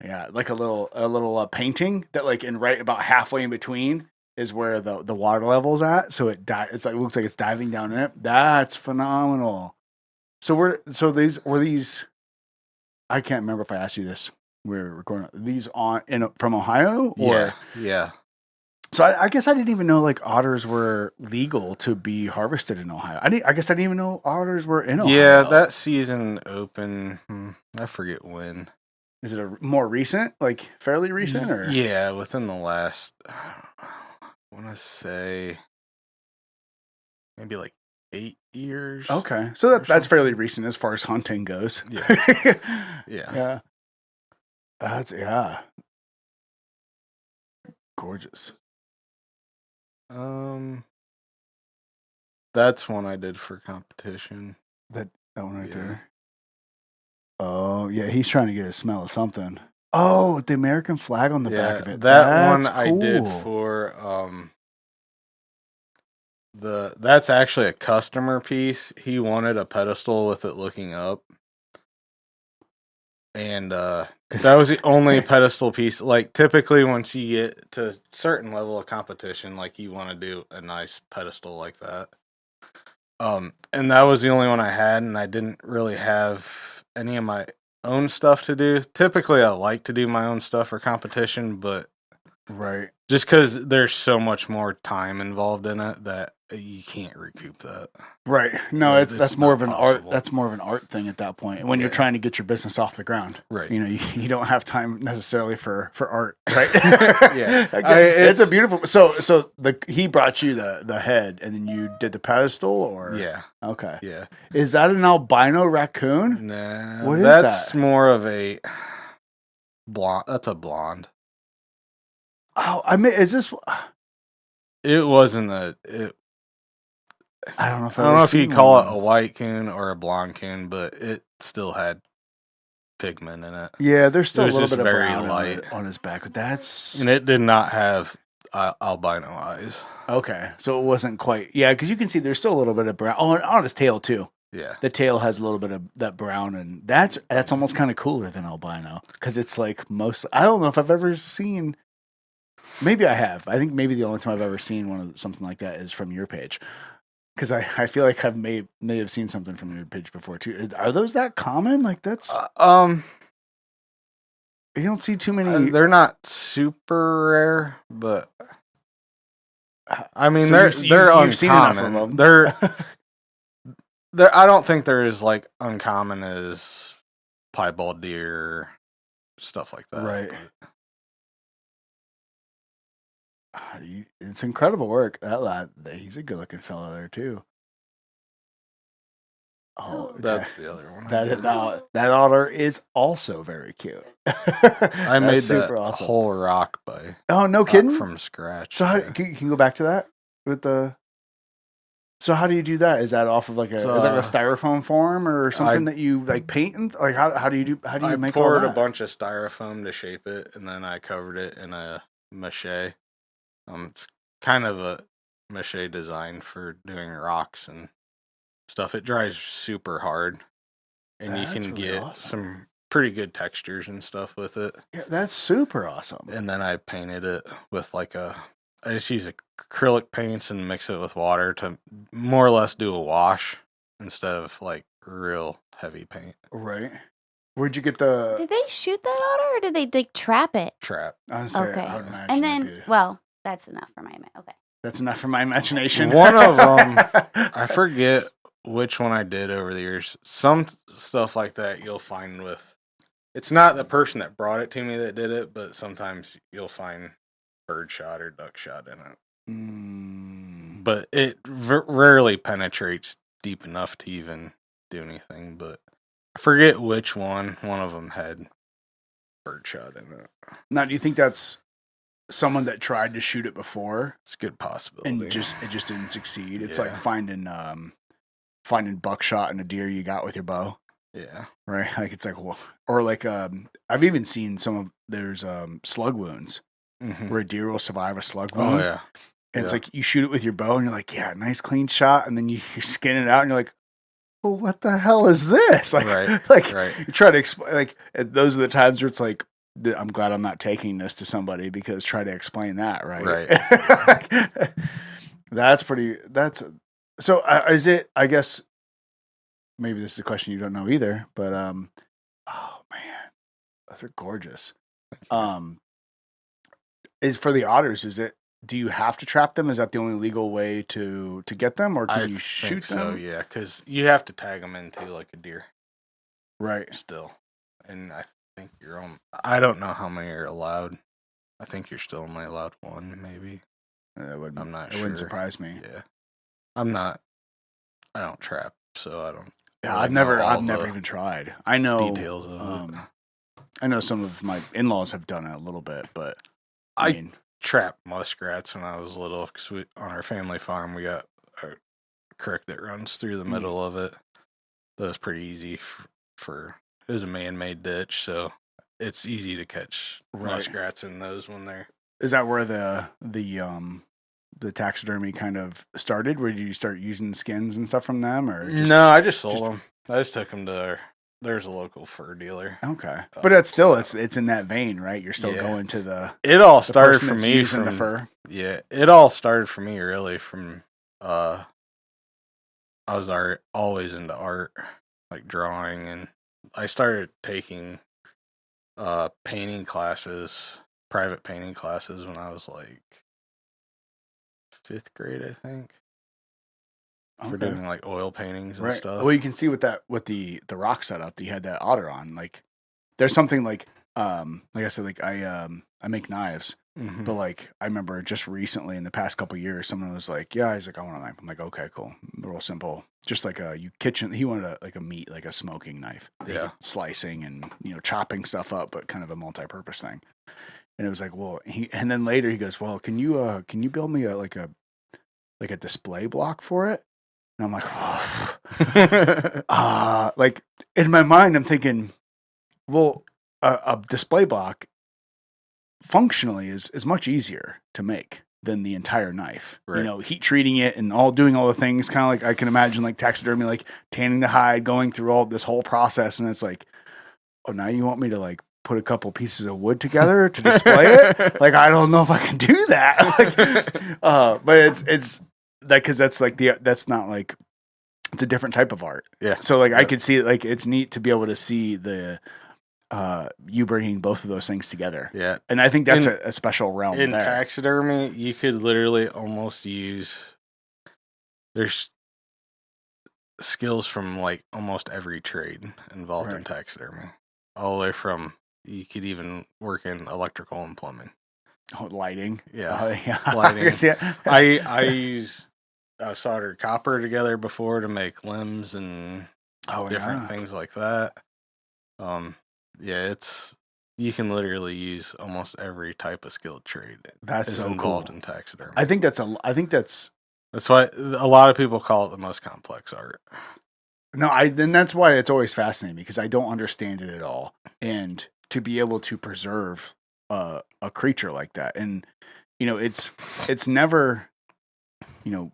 Yeah, like a little painting that like in right about halfway in between is where the water level's at. So it's like looks like it's diving down in it. That's phenomenal. So were these? I can't remember if I asked you this. We're recording these from Ohio. Or? Yeah. So I guess I didn't even know like otters were legal to be harvested in Ohio. I guess I didn't even know otters were in Ohio. Yeah, that season opened. I forget when. Is it more recent, like fairly recent, or Yeah, within the last. I want to say maybe like 8 years. Okay, so that's fairly recent as far as hunting goes. Yeah. Yeah. That's gorgeous. That's one I did for competition. That one right Yeah. there. Oh yeah, he's trying to get a smell of something. Oh, with the American flag on the back of it. That one That's I did cool. for that's actually a customer piece. He wanted a pedestal with it looking up. And that was the only pedestal piece. Like typically once you get to a certain level of competition, like you want to do a nice pedestal like that. And that was the only one I had, and I didn't really have any of my own stuff to do. Typically I like to do my own stuff for competition, but Right. just because there's so much more time involved in it that you can't recoup that. Right. No, Yeah, that's it's more not of an possible. art. That's more of an art thing at that point. When you're Yeah. trying to get your business off the ground, Right. You know, you don't have time necessarily for art, right? Yeah. It's a beautiful. So he brought you the head, and then you did the pedestal, or Yeah. Okay. Yeah. Is that an albino raccoon? Nah. What is that's that? more of a blonde. That's a blonde. Oh, I mean, is this? It wasn't I don't know if I don't know if you call it a white. white coon or a blonde coon, but it still had pigment in it. Yeah, there's still It a was little just bit of very brown light. on his back, but that's And it did not have albino eyes. okay. So it wasn't quite. Yeah, because you can see there's still a little bit of brown on his tail too. Yeah. The tail has a little bit of that brown, and that's almost kind of cooler than albino because it's like most. I don't know if I've ever seen Maybe I have. I think maybe the only time I've ever seen something like that is from your page. Because I feel like I may have seen something from your page before too. Are those that common? Like that's you don't see too many. They're not super rare, but I mean So they're uncommon. You've seen enough of them. They're I don't think they're as like uncommon as piebald deer, stuff like that. Right. It's incredible work. That lad, he's a good looking fellow there too. Oh, That's the other one. That otter is also very cute. I made that awesome. whole rock by no kidding from scratch. So how can you go back to that with the? So how do you do that? Is that off of like a styrofoam form or something that you like paint and like how do you make all that? I poured a bunch of styrofoam to shape it, and then I covered it in a mache. It's kind of a mache design for doing rocks and stuff. It dries super hard, and you can really get some pretty good textures and stuff with it. Yeah, that's super awesome. And then I painted it with I just use acrylic paints and mix it with water to more or less do a wash instead of like real heavy paint. Right. Where'd you get the? Did they shoot that otter or did they like trap it? Trap. Okay. I would imagine and then, that's enough for my okay. That's enough for my imagination. One of them, I forget which one I did over the years. Some stuff like that you'll find with. It's not the person that brought it to me that did it, but sometimes you'll find birdshot or duck shot in it. But it rarely penetrates deep enough to even do anything. But I forget which one. One of them had birdshot in it. Now, do you think that's someone that tried to shoot it before? It's a good possibility. And it just didn't succeed. It's like finding buckshot in a deer you got with your bow. Yeah. Right. Like it's like, or like I've even seen there's slug wounds where a deer will survive a slug wound. Oh yeah. And it's like you shoot it with your bow and you're like, yeah, nice clean shot, and then you skin it out and you're like, well, what the hell is this? Like, you try to explain. Like, those are the times where it's like, I'm glad I'm not taking this to somebody because try to explain that, right? Right. So is it? I guess maybe this is a question you don't know either, but oh man, those are gorgeous. Is for the otters? Is it? Do you have to trap them? Is that the only legal way to get them, or can you shoot them? So yeah, because you have to tag them into like a deer, right? Still, and I think you're on. I don't know how many are allowed. I think you're still only allowed one, maybe. I'm not sure. It wouldn't surprise me. Yeah, I'm not. I don't trap, so I don't. Yeah, I've never even tried. I know details of it. I know some of my in-laws have done it a little bit, but I mean, trapped muskrats when I was little because on our family farm we got a creek that runs through the middle of it. That was pretty easy for it was a man-made ditch, so it's easy to catch muskrats in those when they're. Is that where the taxidermy kind of started? Where did you start using skins and stuff from them, or no? I just sold them. I just took them to there's a local fur dealer. Okay, but that's still it's in that vein, right? You're still going to the. It all started for me from the fur. Yeah, it all started for me really from. I was always into art, like drawing, and I started taking painting classes, private painting classes when I was like 5th grade, I think. For doing like oil paintings and stuff. Well, you can see with the rock setup that you had that otter on. Like, there's something like I said, like I make knives, but like I remember just recently in the past couple of years, someone was like, "Yeah," he's like, "I want a knife." I'm like, "Okay, cool, real simple, just like He wanted a meat, like a smoking knife, slicing and chopping stuff up, but kind of a multi-purpose thing." And it was like, well, and then later he goes, "Well, can you build me a display block for it?" And I'm like, oh. Like in my mind, I'm thinking, well, a display block functionally is much easier to make than the entire knife. Right. Heat treating it and doing all the things, kind of like I can imagine like taxidermy, like tanning the hide, going through all this whole process. And it's like, oh, now you want me to like put a couple pieces of wood together to display it. Like, I don't know if I can do that. Like, but it's like, cause that's like that's not like, it's a different type of art. Yeah. So like, I could see it, like, it's neat to be able to see you bringing both of those things together. Yeah. And I think that's a special realm in there. taxidermy. You could literally almost use, there's skills from like almost every trade involved in taxidermy, all the way from, you could even work in electrical and plumbing. Oh, lighting. Yeah. Yeah. Lighting. Yeah. I use soldered copper together before to make limbs and different things like that. Yeah, it's, you can literally use almost every type of skilled trade That's so involved cool. in taxidermy. I think that's why a lot of people call it the most complex art. then that's why it's always fascinating, because I don't understand it at all. And to be able to preserve a creature like that, and it's never, you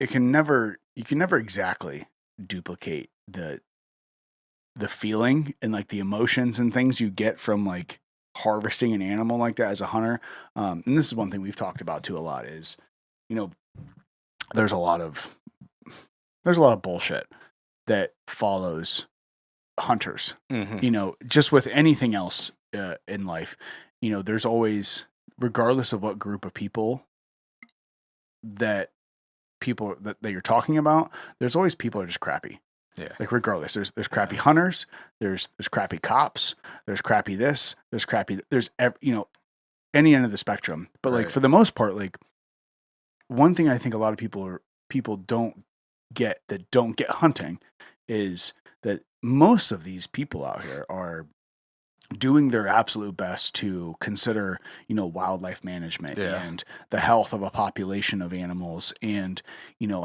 can never exactly duplicate the feeling and like the emotions and things you get from like harvesting an animal like that as a hunter. And this is one thing we've talked about too a lot is, there's a lot of bullshit that follows hunters. Mm-hmm. Just with anything else in life, there's always, regardless of what group of people that you're talking about, there's always people that are just crappy. Yeah. Like, regardless, there's crappy hunters, there's crappy cops, there's crappy this, there's any end of the spectrum. But like, for the most part, like, one thing I think a lot of people don't get hunting is that most of these people out here are doing their absolute best to consider, wildlife management and the health of a population of animals, and,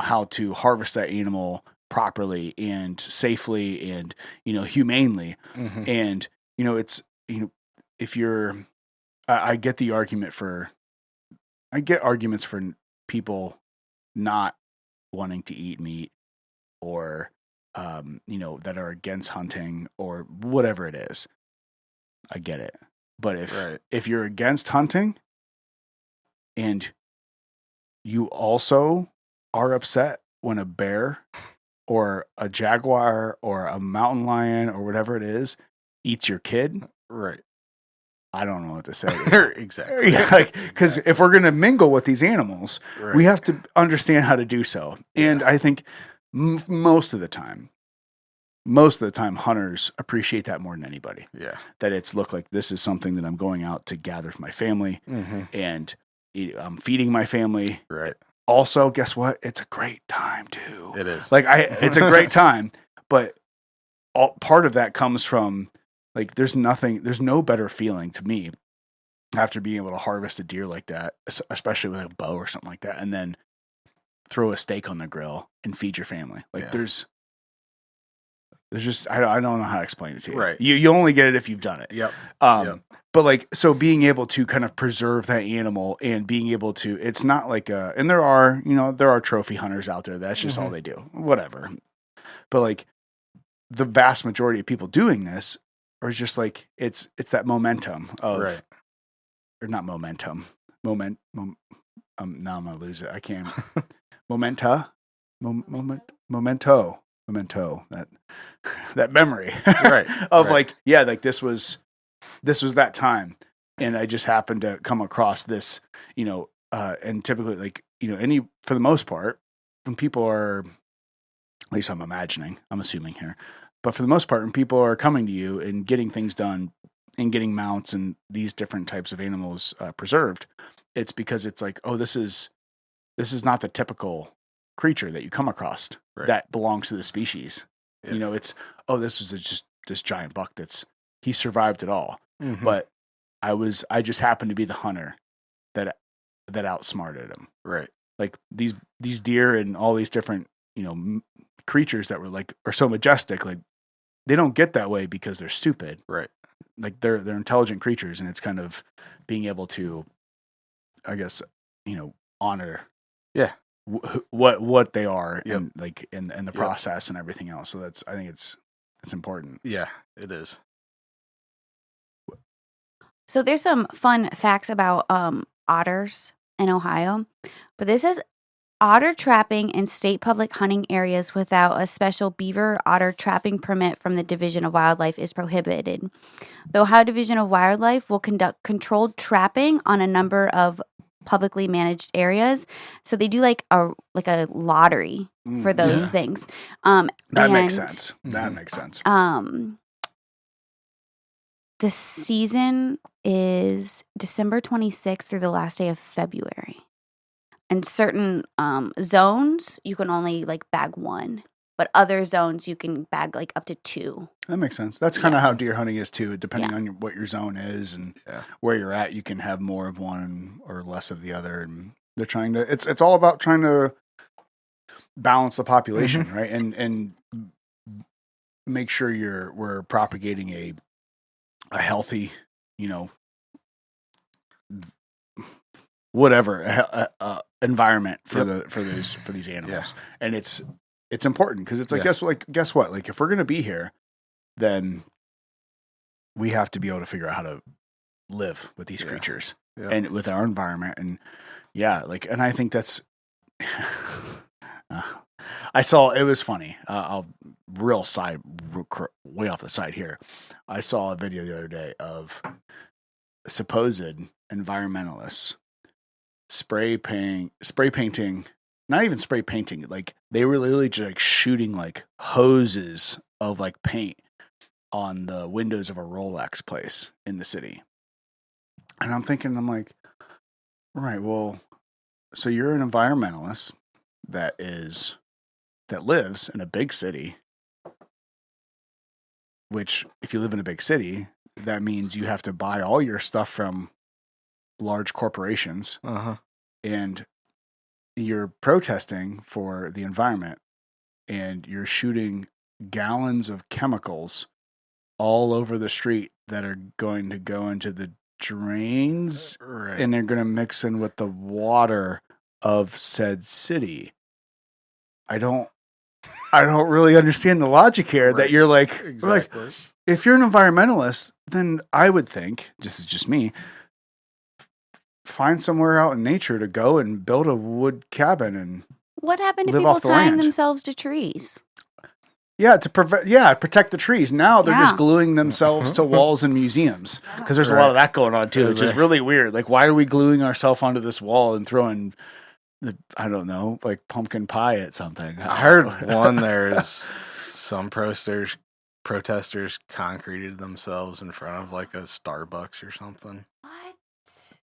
how to harvest that animal properly and safely and, humanely. Mm-hmm. And, it's, if you're, I get arguments for people not wanting to eat meat, or, that are against hunting or whatever it is. I get it. But if you're against hunting and you also are upset when a bear or a jaguar or a mountain lion or whatever it is eats your kid, right? I don't know what to say. Exactly. Yeah, because if we're going to mingle with these animals, we have to understand how to do so. And I think most of the time, hunters appreciate that more than anybody. Yeah. That it's, look, like, this is something that I'm going out to gather for my family, and I'm feeding my family. Right. Also, guess what? It's a great time too. It is. Like, it's a great time, but part of that comes from, like, there's no better feeling to me after being able to harvest a deer like that, especially with a bow or something like that, and then throw a steak on the grill and feed your family. Like, there's just, I don't know how to explain it to you. Right. You only get it if you've done it. Yep. But like, so being able to kind of preserve that animal and being able to, it's not like and there are trophy hunters out there. That's just all they do. Whatever. But like, the vast majority of people doing this are just like, it's that momentum of, or not momentum, now I'm going to lose it. I can't. Memento, that memory, of like, like, this was that time, and I just happened to come across this, and typically, like, for the most part, when people are, at least I'm assuming here, but for the most part, when people are coming to you and getting things done and getting mounts and these different types of animals preserved, it's because it's like, oh, this is not the typical creature that you come across that belongs to the species. It's, oh, this is just this giant buck he survived it all. But I just happened to be the hunter that outsmarted him. Right. Like, these deer and all these different, creatures that were like, are so majestic, like, they don't get that way because they're stupid. Right. Like, they're intelligent creatures, and it's kind of being able to, I guess, honor what they are, and like in the process and everything else. So I think it's important. Yeah, it is. So there's some fun facts about otters in Ohio, but this is otter trapping in state public hunting areas without a special beaver otter trapping permit from the Division of Wildlife is prohibited. The Ohio Division of Wildlife will conduct controlled trapping on a number of publicly managed areas. So they do like a lottery for those Yeah. things. That makes and, sense. That makes sense. The season is December 26th through the last day of February. And certain zones, you can only like bag one, but other zones you can bag like up to two. That makes sense. That's kind of how deer hunting is too. Depending on what your zone is and where you're at, you can have more of one or less of the other. And they're trying to. It's all about trying to balance the population, right? And make sure we're propagating a healthy, whatever environment for these animals. And it's important because it's like guess what? Like if we're gonna be here, then we have to be able to figure out how to live with these creatures and with our environment. And and I think that's I saw, it was funny. I'll way off the side here. I saw a video the other day of supposed environmentalists spray painting, not even spray painting, like they were literally just like shooting like hoses of like paint on the windows of a Rolex place in the city. And I'm like, right, well, so you're an environmentalist that lives in a big city, which if you live in a big city, that means you have to buy all your stuff from large corporations, and you're protesting for the environment, and you're shooting gallons of chemicals all over the street that are going to go into the drains, and they're going to mix in with the water of said city. I don't really understand the logic here that you're like, if you're an environmentalist, then I would think, this is just me, find somewhere out in nature to go and build a wood cabin and what happened to live people off the tying land. themselves to trees? Yeah, protect the trees. Now they're just gluing themselves to walls in museums because there's a lot of that going on too, which is really weird. Like, why are we gluing ourselves onto this wall and throwing I don't know, like pumpkin pie at something? I heard there's some protesters concreted themselves in front of like a Starbucks or something. What?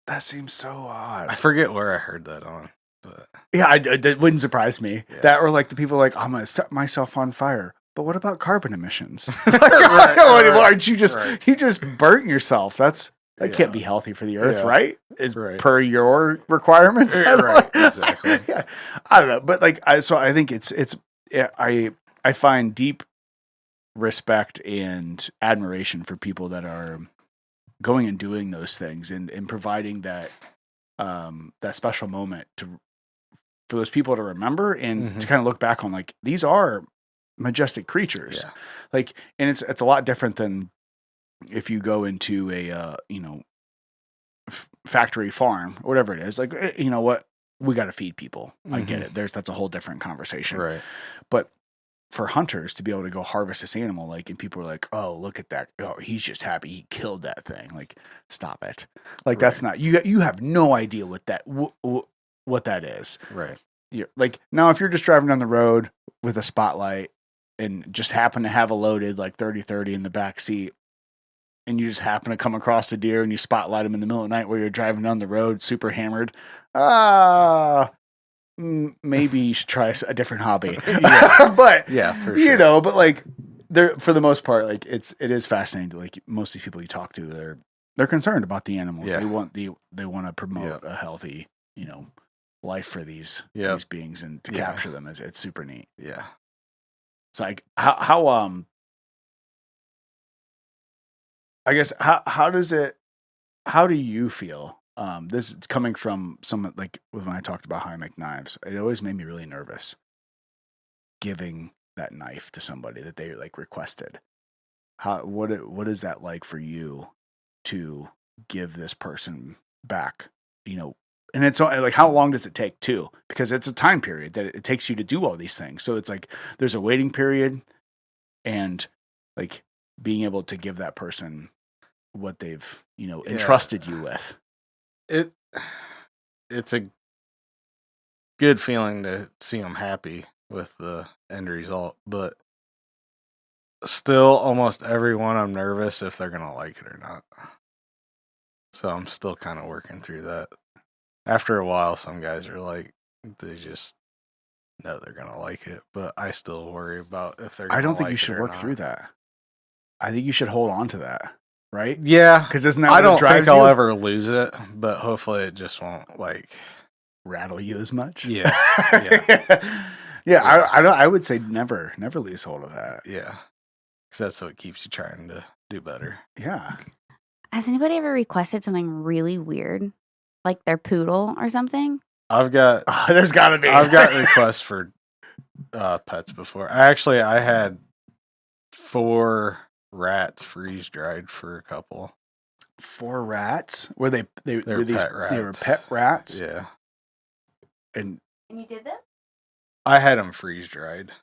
That seems so odd. I forget where I heard that on, but that wouldn't surprise me. Yeah. That or like the people like, I'm gonna set myself on fire. But what about carbon emissions? Aren't you just burnt yourself? That can't be healthy for the earth, right? Per your requirements, right? Exactly. I don't know, but like, I think I find deep respect and admiration for people that are going and doing those things and providing that special moment for those people to remember and to kind of look back on, like, these are majestic creatures. Like, and it's a lot different than if you go into a factory farm or whatever it is. Like, you know what, we got to feed people. I get it. That's a whole different conversation, right? But for hunters to be able to go harvest this animal, like, and people are like, oh, look at that, oh, he's just happy he killed that thing. Like, stop it. Like, that's not, you have no idea what that what that is, right? You're, like, now if you're just driving down the road with a spotlight and just happen to have a loaded like 30-30 in the back seat, and you just happen to come across a deer and you spotlight him in the middle of the night while you're driving down the road super hammered, maybe you should try a different hobby. But for sure. But like, for the most part, like, it is fascinating. Like, most of these people you talk to, they're concerned about the animals. They want to promote a healthy, life for these beings, and to capture them. It's super neat. Yeah. It's like, how I guess, how do you feel? This is coming from someone, like, when I talked about how I make knives, it always made me really nervous giving that knife to somebody that they like requested. What is that like for you to give this person back, and it's like, how long does it take too? Because it's a time period that it takes you to do all these things. So it's like, there's a waiting period, and like being able to give that person what they've, entrusted you with. It's a good feeling to see them happy with the end result, but still almost everyone I'm nervous if they're gonna like it or not. So I'm still kind of working through that. After a while, some guys are like, they just know they're gonna like it, but I still worry about if they're gonna I don't think like you it should or work not. through that. I think you should hold on to that, right? Yeah, Because isn't that I what don't drives think I'll you? ever lose it, but hopefully it just won't like Rattle you as much. Yeah. I would say never lose hold of that. Yeah, because that's what keeps you trying to do better. Yeah. Has anybody ever requested something really weird, like their poodle or something? I've got There's gotta be. I've got requests for pets before. I had 4 rats freeze dried for a couple. 4 rats? Were they They were were these pet rats. They were pet rats? Yeah, And And you did them? I had them freeze dried.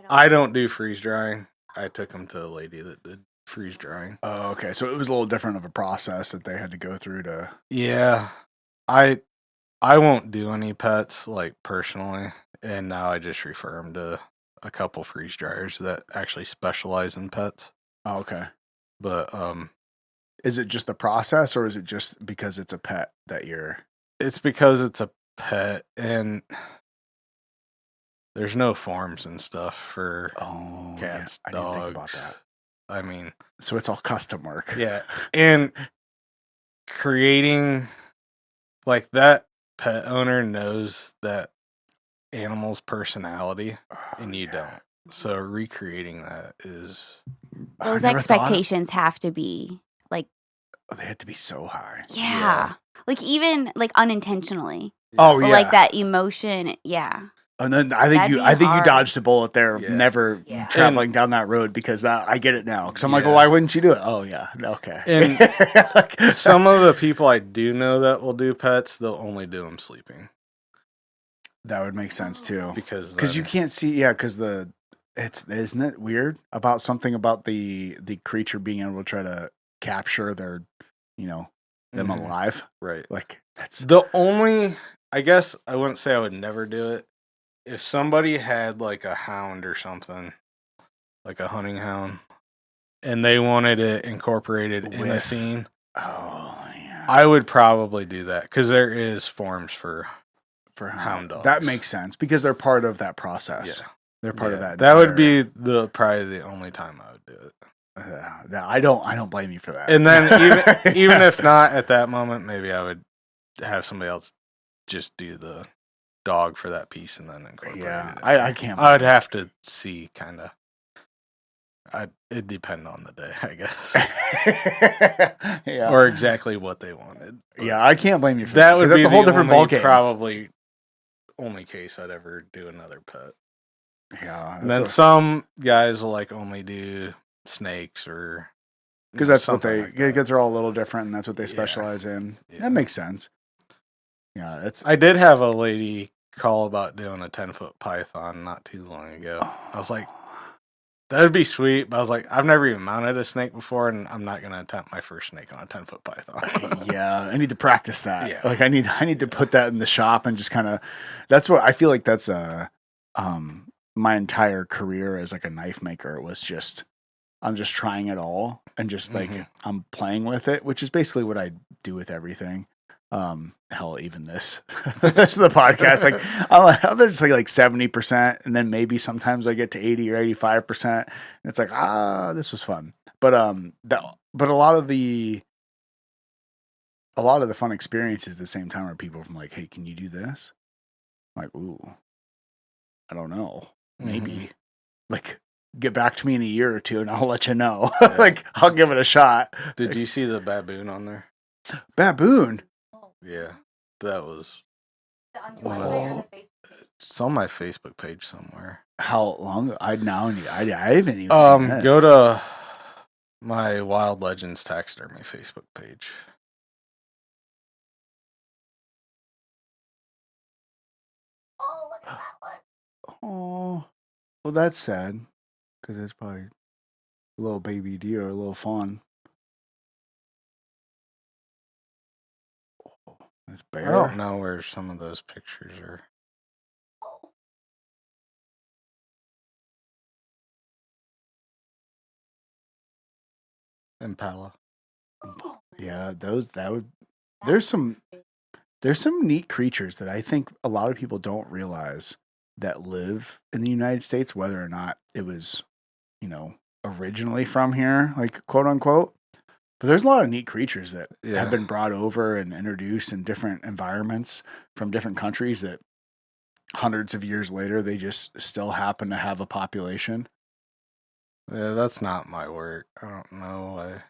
I don't do freeze drying. I took them to the lady that did freeze drying. oh, okay. So it was a little different of a process that they had to go through to. Yeah, I won't do any pets like personally, and now I just refer them to a couple freeze dryers that actually specialize in pets. Oh, okay. But Is it just the process, or is it just because it's a pet that you're? it's because it's a pet, and there's no forms and stuff for Oh, cats, yeah. I dogs. didn't think about that. I mean, So it's all custom work. yeah, and creating like that pet owner knows that animal's personality, Oh, and you yeah. don't. So recreating that is I Those never thought of- expectations have to be like, Oh, they had to be so high. yeah. Like even like unintentionally. Oh, But yeah. like that emotion, yeah. And then I think That'd you be I think you hard. dodged a bullet there, of Yeah. never Yeah. traveling down that road, because I get it now. Because I'm like, Yeah. well, why wouldn't you do it? Oh, yeah. Okay. And Like, some of the people I do know that will do pets, they'll only do them sleeping that would make sense too. because You can't see, yeah, because isn't it weird about something about the creature being able to try to capture their, them Mhm. alive? Right. Like, that's The only, I guess I wouldn't say I would never do it. If somebody had like a hound or something, like a hunting hound, and they wanted it incorporated in a With- scene, oh yeah. I would probably do that because there is forms for For hound dogs. That makes sense because they're part of that process. Yeah. They're part of Yeah, that. That would entire- be probably the only time I would do it. Yeah, I don't blame you for that. And then even if not at that moment, maybe I would have somebody else just do the dog for that piece and then incorporate yeah, it. I can't. I would have to see kind of. It'd depend on the day, I guess, yeah, or exactly what they wanted. But yeah, I can't blame you for that that. would 'Cause be that's a whole different only, ballgame. probably only case I'd ever do another pet. Yeah, And then some guys will like only do snakes or because that's what something they like that. because they're all a little different, and that's what they Yeah. specialize in. Yeah. That makes sense. Yeah, that's. I did have a lady call about doing a 10-foot python not too long ago. I was like, that'd be sweet, but I was like, I've never even mounted a snake before, and I'm not gonna attempt my first snake on a 10-foot python. yeah, I need to practice that. Yeah. Like I need to put that in the shop and just kind of. That's what I feel like. That's my entire career as like a knife maker was just. I'm just trying it all and just like Mhm. I'm playing with it, which is basically what I do with everything. Hell, even this is the podcast. Like I'm just like 70%, and then maybe sometimes I get to 80 or 85%. And it's like, this was fun. But but a lot of the fun experiences at the same time are people from like, hey, can you do this? I'm like, ooh, I don't know. Maybe. Mhm. Like, get back to me in a year or two and I'll let you know. Yeah. Like, I'll give it a shot. Did you see the baboon on there? Baboon. Yeah, that was. On your website or the It's on my Facebook page somewhere. How long? I haven't even seen this. Go to my Wild Legends Taxidermy Facebook page. Oh, well, that's sad because it's probably a little baby deer, a little fawn. Oh, it's I bear. don't know where some of those pictures are. Impala. Yeah, there's some neat creatures that I think a lot of people don't realize that live in the United States, whether or not it was, originally from here, like quote unquote. But there's a lot of neat creatures that have been brought over and introduced in different environments from different countries that hundreds of years later they just still happen to have a population. Yeah, that's not my work. I don't know. I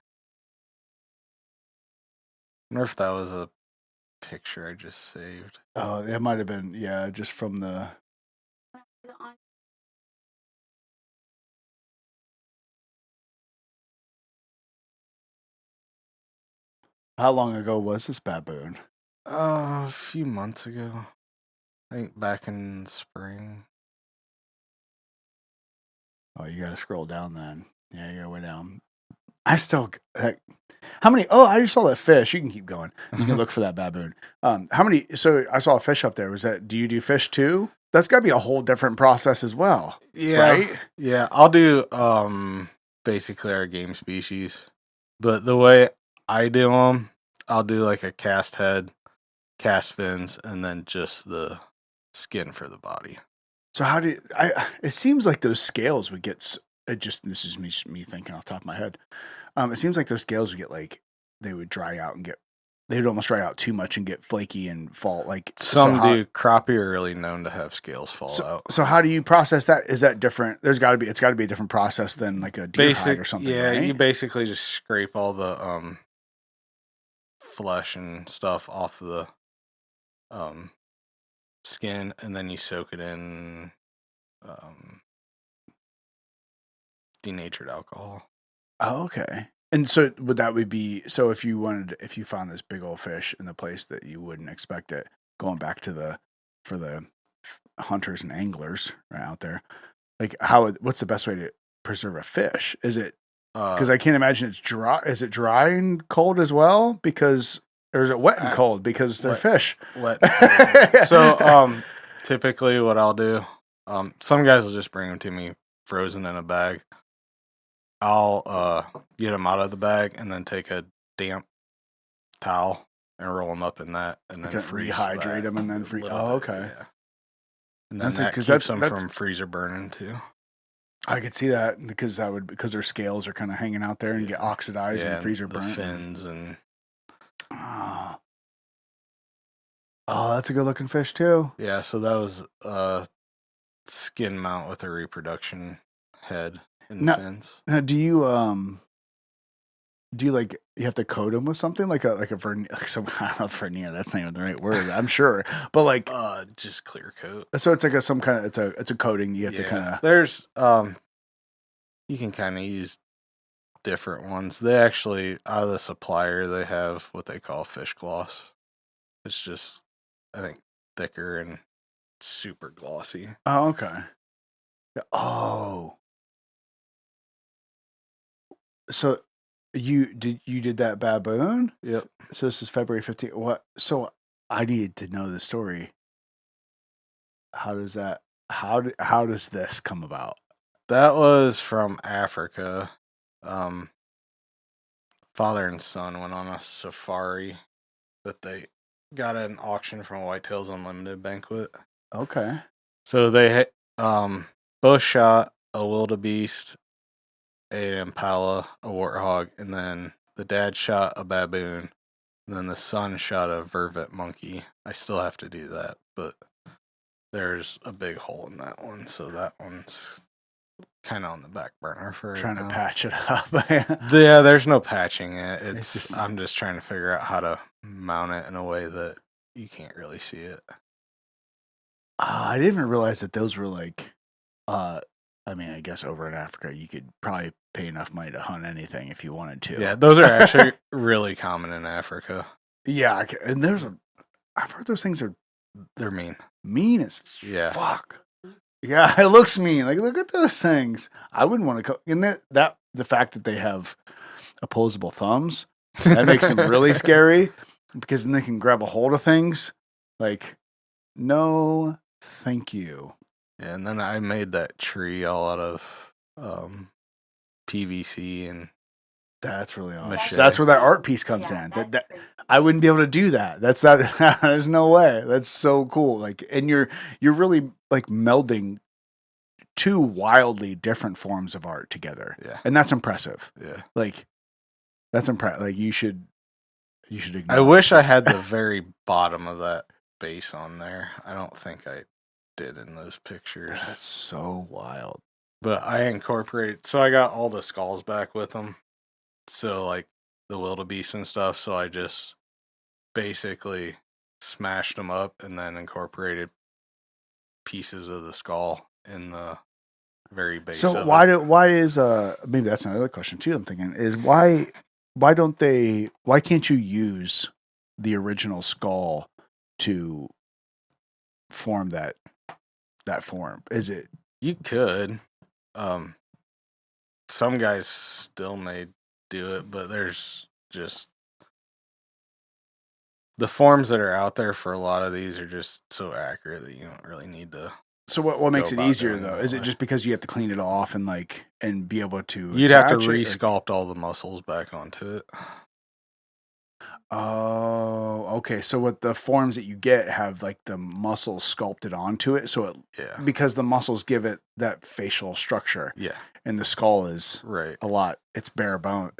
wonder if that was a picture I just saved. Oh, it might have been, yeah, just from the. How long ago was this baboon? A few months ago. I think back in spring. Oh, you gotta scroll down then. Yeah, you gotta way down. I still. How many? Oh, I just saw that fish. You can keep going. You can look for that baboon. How many? So I saw a fish up there. Was that? Do you do fish too? That's got to be a whole different process as well. Yeah. Right? Yeah, I'll do basically our game species. But the way I do them, I'll do like a cast head, cast fins, and then just the skin for the body. So how do I? It seems like those scales would get. This is me thinking off the top of my head. It seems like those scales would get like they would dry out and get. They would almost dry out too much and get flaky and fall like Some do. Crappie are really known to have scales fall out. So how do you process that? Is that different? It's got to be a different process than like a deer hide or something. Yeah, right? you basically just scrape all the flesh and stuff off the skin, and then you soak it in denatured alcohol. Oh, okay. And so would be so if you found this big old fish in the place that you wouldn't expect it, going back to for the hunters and anglers right out there, like what's the best way to preserve a fish? Is it because I can't imagine it's dry. Is it dry and cold as well? Because or is it wet and cold because they're fish? Wet. And cold. So typically what I'll do, some guys will just bring them to me frozen in a bag. I'll get them out of the bag and then take a damp towel and roll them up in that, and then rehydrate them and then freeze. Oh, okay. Yeah. And then that keeps them from freezer burning too. I could see that because their scales are kind of hanging out there and get oxidized and freezer burnt. The fins and. Oh, that's a good looking fish too. Yeah, so that was a skin mount with a reproduction head and fins. Now, do you like you have to coat them with something like a vernier, vernier? That's not even the right word, I'm sure. But like just clear coat. So it's like it's a coating you have to kind of. There's you can kind of use different ones. They actually out of the supplier they have what they call fish gloss. It's just I think thicker and super glossy. Oh, okay. Oh. So you did that baboon? Yep. So this is February 15th. What? So I needed to know the story. How does this come about? That was from Africa. Father and son went on a safari that they got at an auction from a Whitetails Unlimited banquet. Okay. So they both shot a wildebeest, an impala, a warthog, and then the dad shot a baboon, and then the son shot a vervet monkey. I still have to do that, but there's a big hole in that one, so that one's kind of on the back burner for trying to patch it up. Yeah, there's no patching it. I'm just trying to figure out how to mount it in a way that you can't really see it. I didn't even realize that those were like, I mean, I guess over in Africa, you could probably pay enough money to hunt anything if you wanted to. Yeah, those are actually really common in Africa. Yeah, and I've heard those things are They're mean. Mean as Yeah. fuck. Yeah, it looks mean. Like, look at those things. I wouldn't want to. And that the fact that they have opposable thumbs, that makes them really scary because then they can grab a hold of things. Like, no, thank you. Yeah, and then I made that tree all out of PVC and That's really awesome. Mache. That's where that art piece comes in. That I wouldn't be able to do that. That's not. There's no way. That's so cool. Like, and you're really like melding two wildly different forms of art together. Yeah, and that's impressive. yeah. Like, that's impressive. Like, you should. I wish I had the very bottom of that base on there. I don't think I did in those pictures. That's so wild. But I incorporated, so I got all the skulls back with them. So like the wildebeest and stuff. So I just basically smashed them up and then incorporated pieces of the skull in the very base. So of why it. why is maybe that's another question too. I'm thinking is why can't you use the original skull to form that form? Is it You could. Some guys still may do it, but there's just the forms that are out there for a lot of these are just so accurate that you don't really need to. so? What makes it about easier doing it though? that Is it way. just because you have to clean it off and be able to? You'd have to attach it, or- re-sculpt all the muscles back onto it. Oh, okay. So what the forms that you get have like the muscles sculpted onto it, so it Yeah, because the muscles give it that facial structure, yeah, and the skull is right. a lot. It's bare bone.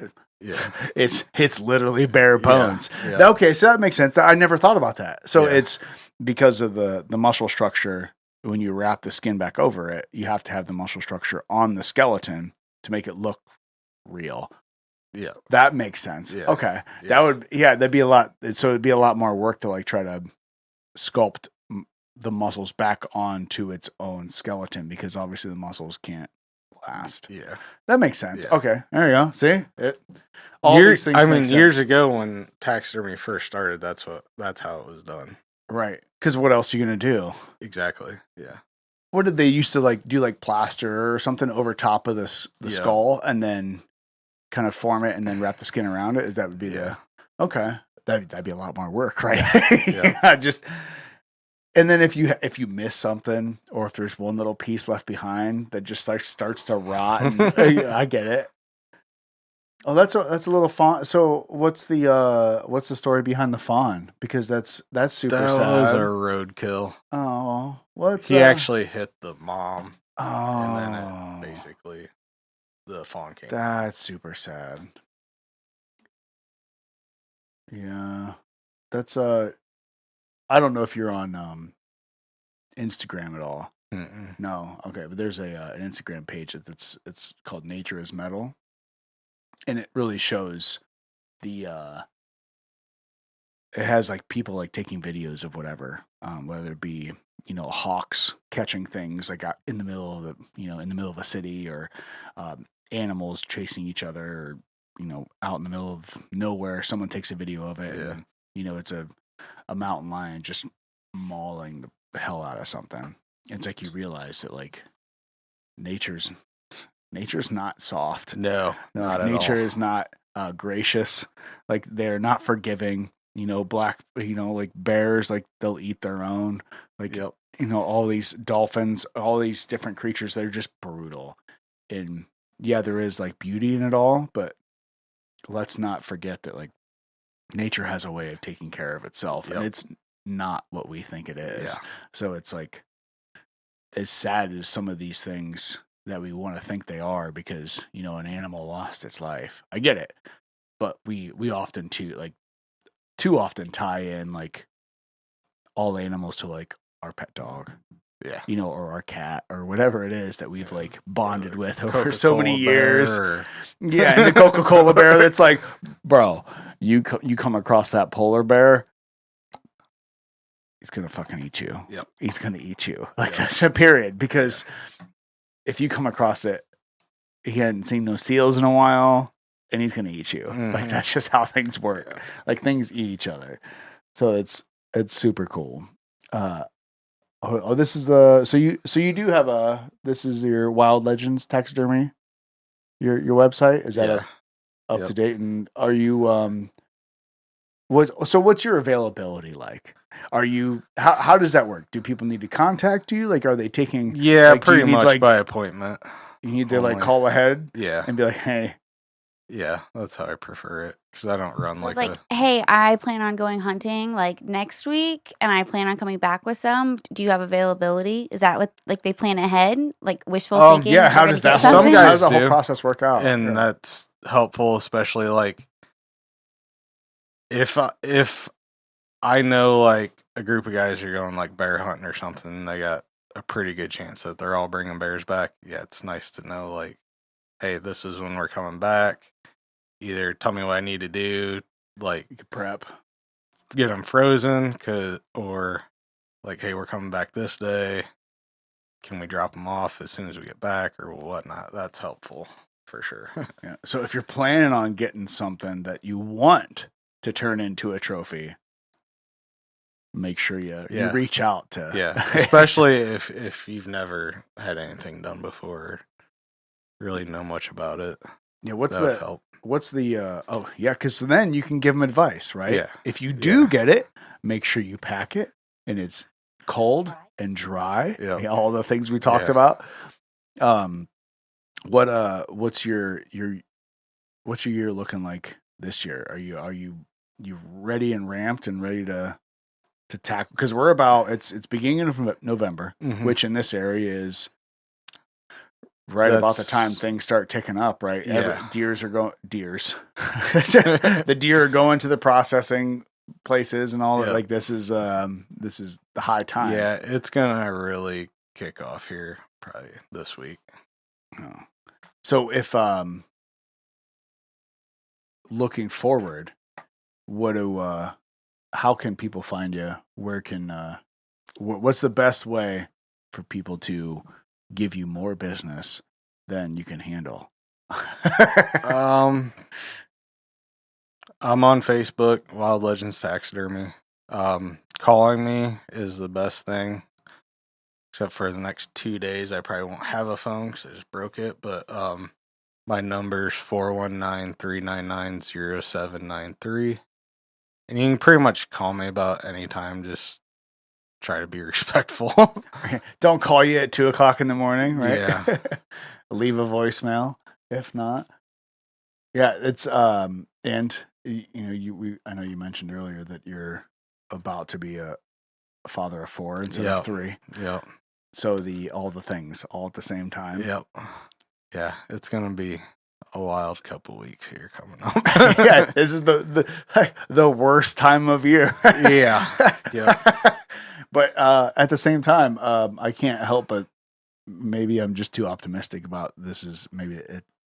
Yeah, It's literally bare bones. yeah. Okay, so that makes sense. I never thought about that. So Yeah. it's because of the muscle structure. When you wrap the skin back over it, you have to have the muscle structure on the skeleton to make it look real. Yeah, That makes sense. Yeah. Okay. yeah. That would, that'd be a lot. So it'd be a lot more work to like try to sculpt the muscles back onto its own skeleton because obviously the muscles can't last. Yeah. That makes sense. Yeah. Okay. There you go. See? These things make sense. Years ago when taxidermy first started, that's how it was done. Right. Because what else are you going to do? Exactly. Yeah. What did they used to like do, like plaster or something over top of the Yeah. skull and then kind of form it and then wrap the skin around it? Is that would be Yeah. okay. That'd be a lot more work, right? Yeah. And then if you miss something or if there's one little piece left behind that just like starts to rot, and, I get it. Oh, that's a little fawn. So what's the story behind the fawn? Because that's super That sad. was a roadkill. Oh, what's He actually hit the mom, Oh, and then it basically the fawn came. That's super sad. Yeah, that's I don't know if you're on Instagram at all. Mm-mm. No, okay, but there's an Instagram page it's called Nature is Metal, and it really shows the it has like people like taking videos of whatever, whether it be hawks catching things like out in the middle of a city, or animals chasing each other, or out in the middle of nowhere, someone takes a video of it. Yeah. And, it's a mountain lion just mauling the hell out of something. It's like you realize that like nature's not soft. No, not at nature all. is not gracious. Like they're not forgiving. Like bears, like they'll eat their own. Like Yep. all these dolphins, all these different creatures, they're just brutal. And yeah, there is like beauty in it all, but let's not forget that like nature has a way of taking care of itself, Yep. and it's not what we think it is. Yeah. So it's like, as sad as some of these things that we want to think they are, because an animal lost its life. I get it, but we often too often tie in like all animals to like our pet dog. Yeah. Or our cat, or whatever it is that we've like bonded with over Coca-Cola so many years. bear. Yeah, and the Coca-Cola bear that's like, bro, you come across that polar bear, he's gonna fucking eat you. Yep. He's gonna eat you. Like Yep. that's a period. Because if you come across it, he hadn't seen no seals in a while, and he's gonna eat you. Like Mhm. that's just how things work. Yeah. Like things eat each other. So it's super cool. This is the so you do have this is your Wild Legends Taxidermy, your website, is that Yeah. up Yep. to date? And are you what's your availability like? Are you how does that work? Do people need to contact you? Like, are they taking? Yeah, like, do you pretty need, much like, by appointment. you need to like only. call ahead Yeah. and be like, hey, Yeah, that's how I prefer it because I don't run So it's like like, a. hey, I plan on going hunting like next week, and I plan on coming back with some. Do you have availability? Is that what like they plan ahead, like wishful thinking? yeah, that they're how gonna does get that Some something? how guys does the whole do, process work out? and Yeah. that's helpful, especially like if I know like a group of guys are going like bear hunting or something, they got a pretty good chance that they're all bringing bears back. Yeah, it's nice to know like, hey, this is when we're coming back. Either tell me what I need to do, like You could prep. get them frozen, or like, hey, we're coming back this day. Can we drop them off as soon as we get back or whatnot? That's helpful for sure. Yeah. So if you're planning on getting something that you want to turn into a trophy, make sure you reach out to. Yeah, especially if you've never had anything done before, really know much about it. Yeah. What's That would the help. because then you can give them advice, right? Yeah. If you do get it, make sure you pack it and it's cold and dry. Yep. Yeah, all the things we talked Yeah. about. What's your year looking like this year? Are you ready and ramped and ready to tackle? Because we're about it's beginning of November, Mhm. which in this area is right about the time That's- things start ticking up, right? Yeah. Deers. The deer are going to the processing places and all that. Yep. Like this is the high time. Yeah, it's gonna really kick off here probably this week. Oh. So if looking forward, how can people find you? Where can what's the best way for people to give you more business than you can handle? I'm on Facebook, Wild Legends Taxidermy. Calling me is the best thing. Except for the next 2 days, I probably won't have a phone because I just broke it. But my number's 419-399-0793. And you can pretty much call me about any time. Just try to be respectful. Don't call you at 2:00 in the morning, right? Yeah. Leave a voicemail if not. Yeah, it's and I know you mentioned earlier that you're about to be a father of 4 instead of 3. Yep. So all the things all at the same time. Yep. Yeah, it's gonna be a wild couple weeks here coming up. Yeah, this is the worst time of year. Yeah. Yep. But at the same time, I can't help but maybe I'm just too optimistic about this is maybe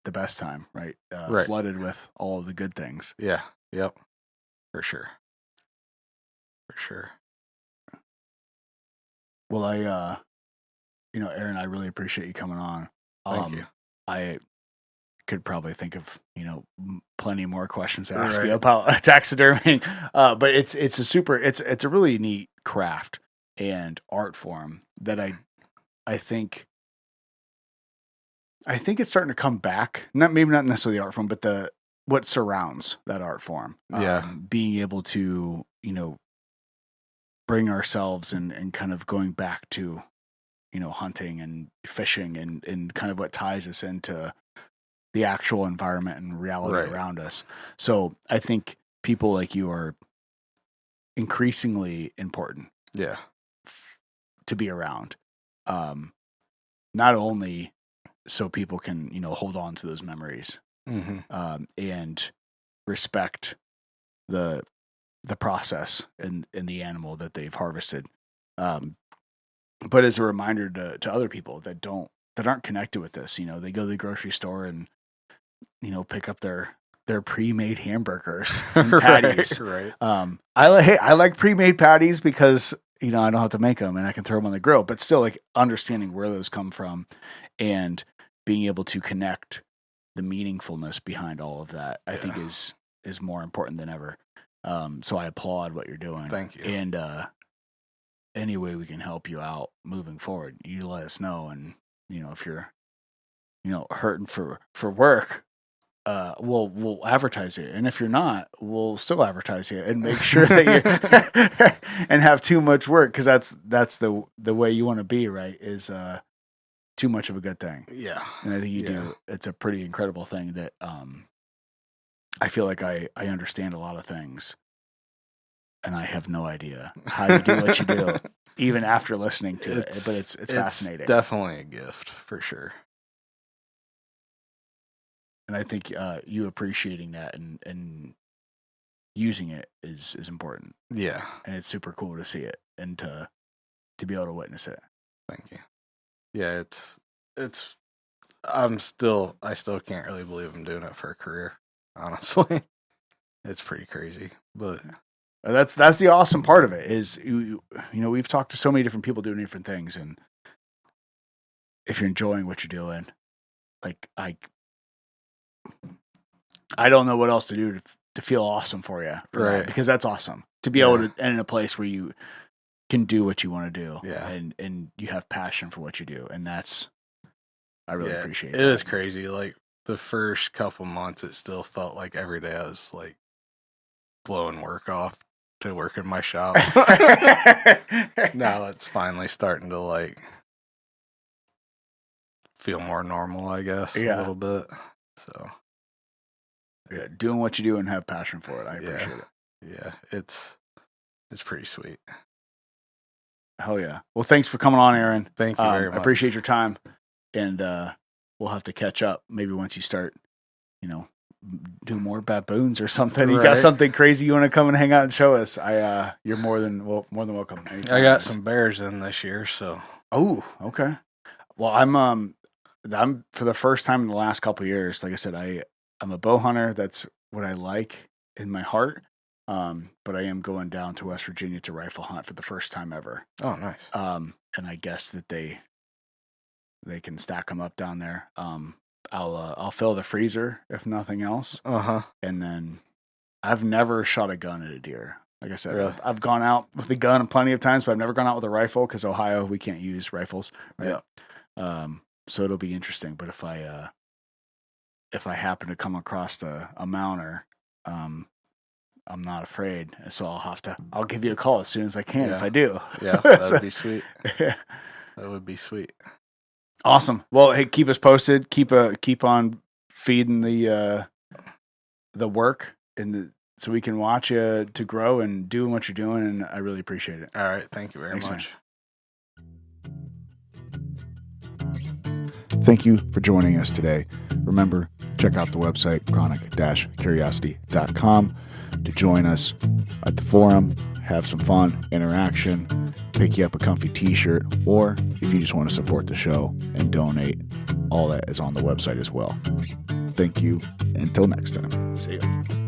the best time, right? Right. Flooded with all of the good things. Yeah. Yep. For sure. Well, Aaron, I really appreciate you coming on. Thank you. I could probably think of plenty more questions to ask you Right. about taxidermy, but it's a really neat craft and art form that I think it's starting to come back. Maybe not necessarily the art form, but what surrounds that art form. Yeah. Being able to bring ourselves and kind of going back to hunting and fishing and kind of what ties us into the actual environment and reality Right. around us. So I think people like you are increasingly important Yeah. to be around. Not only so people can, hold on to those memories, Mm-hmm. and respect the process and the animal that they've harvested. But as a reminder to other people that aren't connected with this, they go to the grocery store and, pick up their pre-made hamburgers and patties. Right. I like pre-made patties because, I don't have to make them and I can throw them on the grill, but still like understanding where those come from and being able to connect the meaningfulness behind all of that, I think is more important than ever. So I applaud what you're doing. Thank you. And any way we can help you out moving forward, you let us know. And, if you're, hurting for work, we'll advertise it. And if you're not, we'll still advertise it and make sure that you and have too much work. Cause that's the way you want to be, right? Is, too much of a good thing. Yeah. And I think you do. It's a pretty incredible thing that, I feel like I understand a lot of things and I have no idea how you do what you do, even after listening to it. But it's fascinating. It's definitely a gift for sure. And I think you appreciating that and using it is important. Yeah. And it's super cool to see it and to be able to witness it. Thank you. Yeah, I still can't really believe I'm doing it for a career, honestly. It's pretty crazy, but that's the awesome part of it is, we've talked to so many different people doing different things. And if you're enjoying what you're doing, like I don't know what else to do to feel awesome for you. Right. That, because that's awesome to be able to end in a place where you can do what you want to do. Yeah. And you have passion for what you do. And I really appreciate it. It was crazy. Like the first couple months, it still felt like every day I was like blowing work off to work in my shop. Now it's finally starting to like feel more normal, I guess, a little bit. So doing what you do and have passion for it. I appreciate it. Yeah, it's pretty sweet. Hell yeah. Well, thanks for coming on, Aaron. Thank you very much. I appreciate your time. And we'll have to catch up maybe once you start, do more baboons or something. You got something crazy you want to come and hang out and show us. You're more than welcome. I got some bears in this year, so. Oh, okay. Well, I'm for the first time in the last couple of years, like I said, I'm a bow hunter. That's what I like in my heart. But I am going down to West Virginia to rifle hunt for the first time ever. Oh, nice. And I guess that they can stack them up down there. I'll fill the freezer if nothing else. And then I've never shot a gun at a deer. Like I said, really? I've gone out with a gun plenty of times, but I've never gone out with a rifle because Ohio we can't use rifles. Right? Yeah. So it'll be interesting. But if I happen to come across a mounter, I'm not afraid. So I'll give you a call as soon as I can if I do. Yeah, that'd be sweet. That would be sweet. Awesome. Well, hey, keep us posted. Keep on feeding the work so we can watch you to grow and doing what you're doing. And I really appreciate it. All right. Thank you very much. Man. Thank you for joining us today. Remember, check out the website, chronic-curiosity.com, to join us at the forum, have some fun, interaction, pick you up a comfy t-shirt, or if you just want to support the show and donate, all that is on the website as well. Thank you. Until next time. See ya.